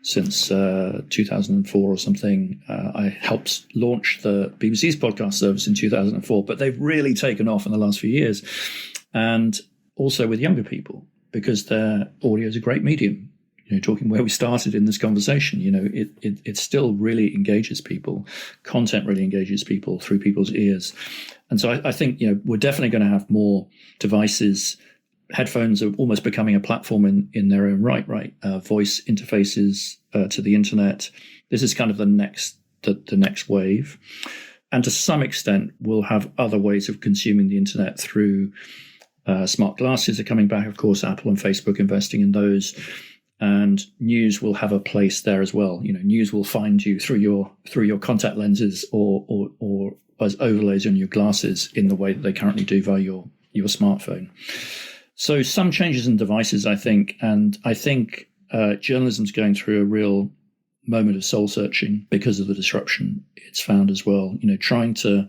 since 2004 or something. I helped launch the BBC's podcast service in 2004, but they've really taken off in the last few years. And also with younger people, because their audio is a great medium. Talking where we started in this conversation, it still really engages people. Content really engages people through people's ears. And so I think, we're definitely going to have more devices. Headphones are almost becoming a platform in their own right? Voice interfaces to the internet. This is kind of the next wave. And to some extent, we'll have other ways of consuming the internet through smart glasses are coming back, of course, Apple and Facebook investing in those. And news will have a place there as well. News will find you through your contact lenses or as overlays on your glasses in the way that they currently do via your smartphone. So some changes in devices, I think, and I think journalism's going through a real moment of soul searching because of the disruption it's found as well. Trying to,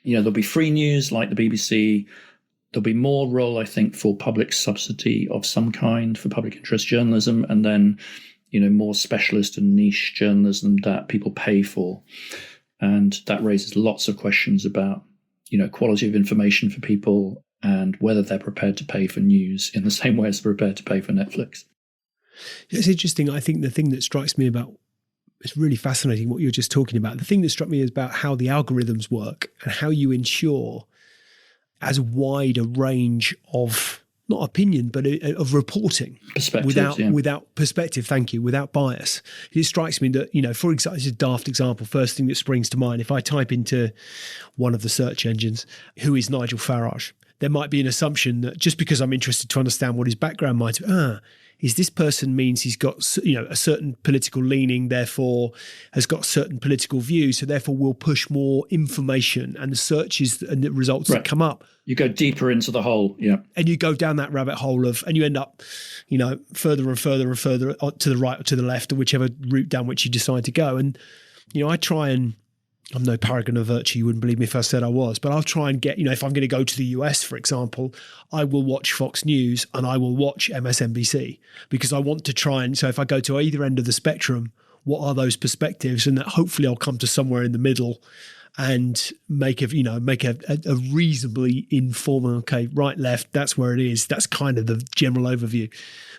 there'll be free news like the BBC. There'll be more role, I think, for public subsidy of some kind for public interest journalism, and then, more specialist and niche journalism that people pay for. And that raises lots of questions about, quality of information for people and whether they're prepared to pay for news in the same way as they're prepared to pay for Netflix. It's interesting. I think the thing that strikes me about, it's really fascinating what you're just talking about. The thing that struck me is about how the algorithms work and how you ensure as wide a range of, not opinion, but of reporting without perspective. Thank you. Without bias. It strikes me that, for example, it's a daft example. First thing that springs to mind, if I type into one of the search engines, who is Nigel Farage, there might be an assumption that just because I'm interested to understand what his background might be, is this person means he's got, a certain political leaning, therefore has got certain political views, so therefore will push more information and the searches and the results that come up. You go deeper into the hole, yeah. And you go down that rabbit hole and you end up, further and further and further to the right or to the left or whichever route down which you decide to go. And, I try and, I'm no paragon of virtue, you wouldn't believe me if I said I was, but I'll try and get, if I'm going to go to the US, for example, I will watch Fox News and I will watch MSNBC because I want to try and, so if I go to either end of the spectrum, what are those perspectives, and that hopefully I'll come to somewhere in the middle and make a reasonably informed, okay, right, left, that's where it is. That's kind of the general overview.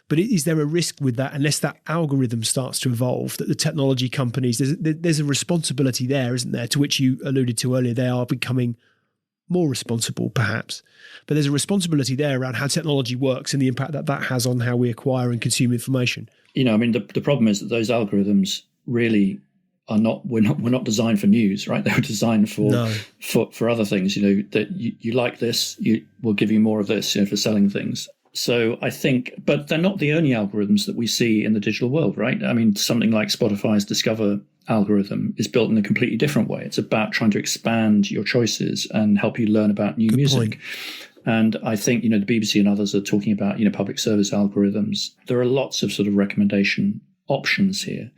But is there a risk with that, unless that algorithm starts to evolve, that the technology companies, there's a responsibility there, isn't there, to which you alluded to earlier? They are becoming more responsible, perhaps. But there's a responsibility there around how technology works and the impact that that has on how we acquire and consume information. The problem is that those algorithms really are not, we're not designed for news, right? They were designed for other things, that you like this, we'll give you more of this, for selling things. So I think, but they're not the only algorithms that we see in the digital world, right? I mean, something like Spotify's Discover algorithm is built in a completely different way. It's about trying to expand your choices and help you learn about new music. Point. And I think, the BBC and others are talking about, public service algorithms. There are lots of sort of recommendation options here.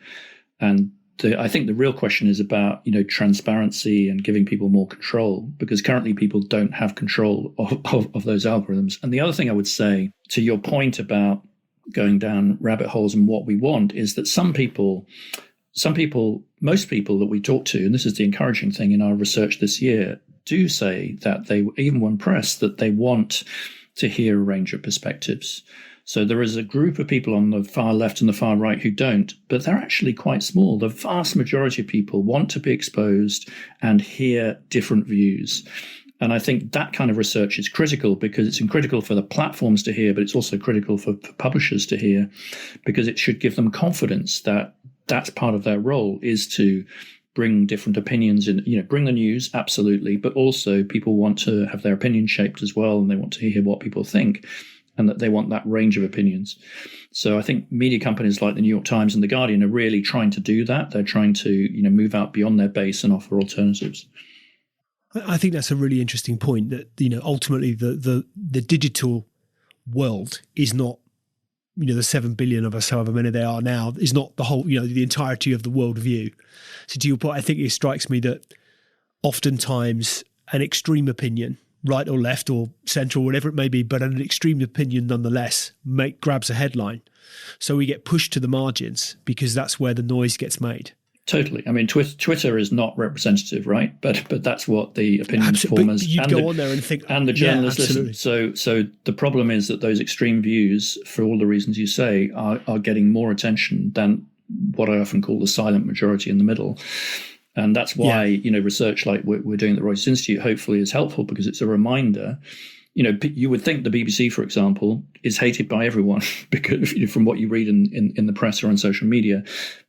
And I think the real question is about, transparency and giving people more control, because currently people don't have control of those algorithms. And the other thing I would say to your point about going down rabbit holes and what we want is that most people that we talk to, and this is the encouraging thing in our research this year, do say that they, even when pressed, that they want to hear a range of perspectives. So there is a group of people on the far left and the far right who don't, but they're actually quite small. The vast majority of people want to be exposed and hear different views. And I think that kind of research is critical, because it's critical for the platforms to hear, but it's also critical for publishers to hear, because it should give them confidence that that's part of their role, is to bring different opinions in, bring the news, absolutely, but also people want to have their opinion shaped as well, and they want to hear what people think, and that they want that range of opinions. So I think media companies like the New York Times and The Guardian are really trying to do that. They're trying to, move out beyond their base and offer alternatives. I think that's a really interesting point, that, ultimately the digital world is not, the 7 billion of us, however many they are now, is not the whole, the entirety of the world view. So to your point, I think it strikes me that oftentimes an extreme opinion, right or left or central, whatever it may be, but an extreme opinion nonetheless grabs a headline. So we get pushed to the margins because that's where the noise gets made. Totally. I mean, Twitter is not representative, right? But that's what the opinion formers you'd and go on there and think, and the journalists listen. So the problem is that those extreme views, for all the reasons you say, are getting more attention than what I often call the silent majority in the middle. And that's why, research like we're doing at the Reuters Institute hopefully is helpful, because it's a reminder. You would think the BBC, for example, is hated by everyone because from what you read in the press or on social media,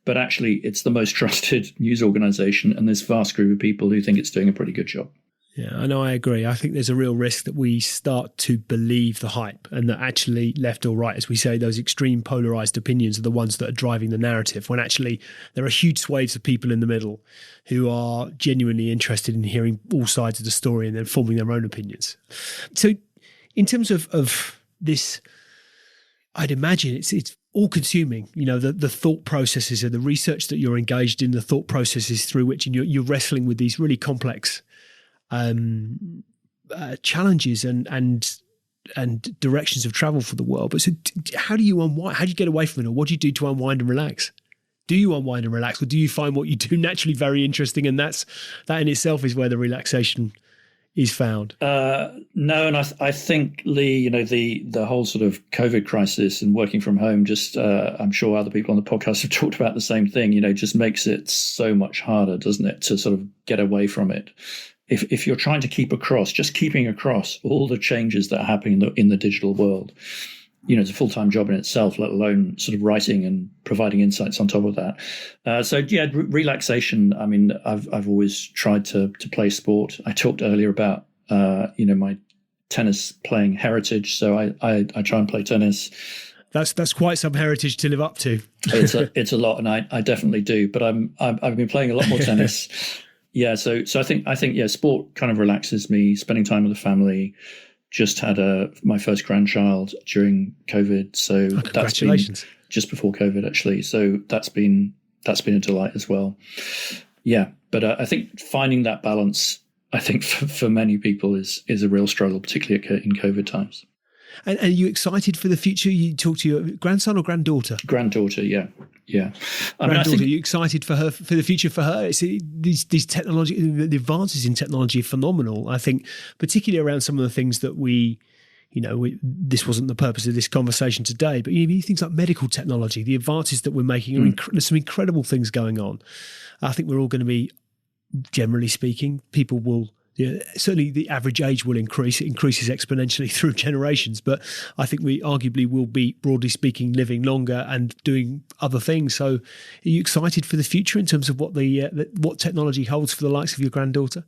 but actually it's the most trusted news organization, and this vast group of people who think it's doing a pretty good job. Yeah, I know, I agree. I think there's a real risk that we start to believe the hype, and that actually left or right, as we say, those extreme polarized opinions are the ones that are driving the narrative, when actually there are huge swathes of people in the middle who are genuinely interested in hearing all sides of the story and then forming their own opinions. So in terms of this, I'd imagine it's all consuming, the thought processes and the research that you're engaged in, the thought processes through which you're wrestling with these really complex challenges and directions of travel for the world. But so how do you unwind? How do you get away from it? Or what do you do to unwind and relax? Do you unwind and relax, or do you find what you do naturally very interesting, and that in itself is where the relaxation is found? No, and I think, Lee, the whole sort of COVID crisis and working from home, just I'm sure other people on the podcast have talked about the same thing, just makes it so much harder, doesn't it, to sort of get away from it. If you're trying to keeping across all the changes that are happening in the digital world, it's a full-time job in itself, let alone sort of writing and providing insights on top of that. Relaxation. I mean, I've always tried to play sport. I talked earlier about, my tennis playing heritage. So I try and play tennis. That's quite some heritage to live up to. It's a lot, and I definitely do. But I've been playing a lot more tennis. Yeah, so I think sport kind of relaxes me. Spending time with the family. Just had my first grandchild during COVID, so that's been just before COVID actually. So that's been a delight as well. Yeah, but I think finding that balance, I think for many people is a real struggle, particularly in COVID times. And are you excited for the future? You talk to your grandson or granddaughter? Granddaughter, yeah. Yeah. Granddaughter, are you excited for her, for the future for her? It's, these technology, the advances in technology are phenomenal. I think particularly around some of the things that this wasn't the purpose of this conversation today, but things like medical technology, the advances that we're making, there's some incredible things going on. I think we're all going to be, generally speaking, people will, certainly the average age will increase. It increases exponentially through generations, but I think we arguably will be, broadly speaking, living longer and doing other things. So are you excited for the future in terms of what what technology holds for the likes of your granddaughter?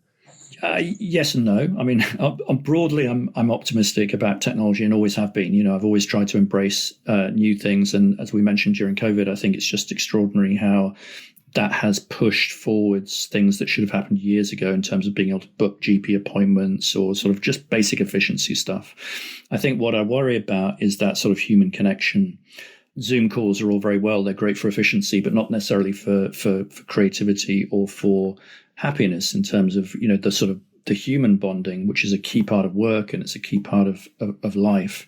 Yes and no. I mean, I'm optimistic about technology and always have been. I've always tried to embrace new things. And as we mentioned during COVID, I think it's just extraordinary how that has pushed forwards things that should have happened years ago in terms of being able to book GP appointments or sort of just basic efficiency stuff. I think what I worry about is that sort of human connection. Zoom calls are all very well. They're great for efficiency, but not necessarily for creativity or for happiness in terms of, the sort of the human bonding, which is a key part of work and it's a key part of life.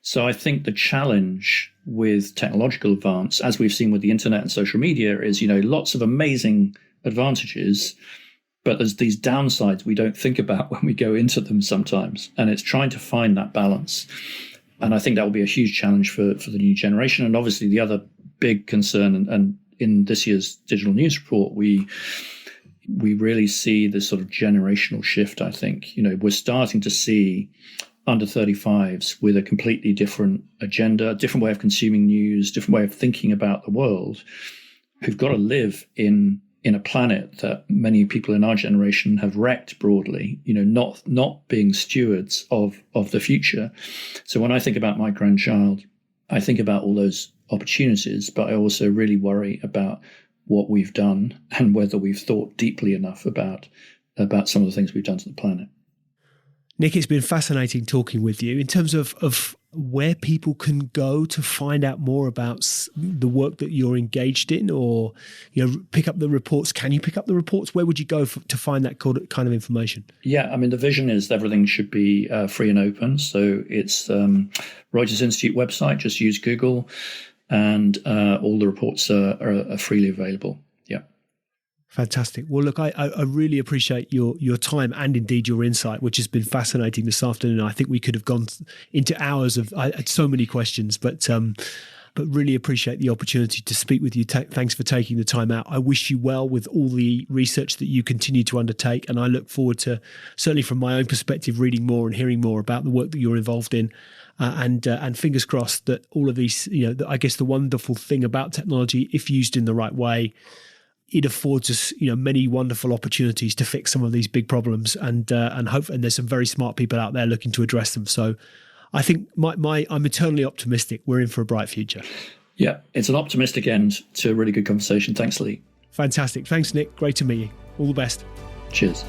So I think the challenge with technological advance, as we've seen with the internet and social media, is, lots of amazing advantages, but there's these downsides we don't think about when we go into them sometimes. And it's trying to find that balance. And I think that will be a huge challenge for the new generation. And obviously the other big concern, and in this year's digital news report, we really see this sort of generational shift, I think. We're starting to see under 35s with a completely different agenda, different way of consuming news, different way of thinking about the world, who've got to live in a planet that many people in our generation have wrecked broadly, not being stewards of the future. So when I think about my grandchild, I think about all those opportunities, but I also really worry about what we've done and whether we've thought deeply enough about some of the things we've done to the planet. Nic, it's been fascinating talking with you in terms of where people can go to find out more about the work that you're engaged in, or pick up the reports. Can you pick up the reports? Where would you go to find that kind of information? Yeah, I mean, the vision is everything should be free and open. So it's Reuters Institute website. Just use Google, and all the reports are freely available. Yeah. Fantastic. Well, look, I really appreciate your time and indeed your insight, which has been fascinating this afternoon. I think we could have gone into hours I had so many questions, but really appreciate the opportunity to speak with you. Thanks for taking the time out. I wish you well with all the research that you continue to undertake, and I look forward to, certainly from my own perspective, reading more and hearing more about the work that you're involved in. And fingers crossed that all of these, I guess the wonderful thing about technology, if used in the right way, it affords us, many wonderful opportunities to fix some of these big problems, and there's some very smart people out there looking to address them. So I think I'm eternally optimistic. We're in for a bright future. Yeah, it's an optimistic end to a really good conversation. Thanks, Lee. Fantastic. Thanks, Nic. Great to meet you. All the best. Cheers.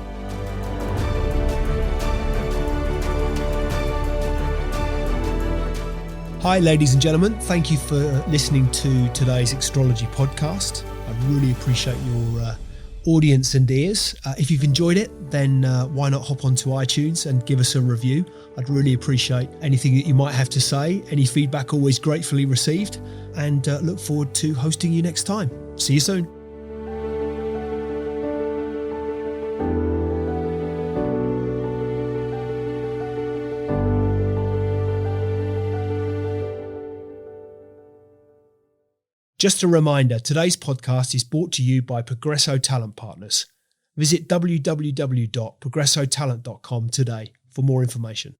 Hi, ladies and gentlemen. Thank you for listening to today's Extrology podcast. I really appreciate your audience and ears. If you've enjoyed it, then why not hop onto iTunes and give us a review? I'd really appreciate anything that you might have to say. Any feedback always gratefully received, and look forward to hosting you next time. See you soon. Just a reminder, today's podcast is brought to you by Progresso Talent Partners. Visit www.progressotalent.com today for more information.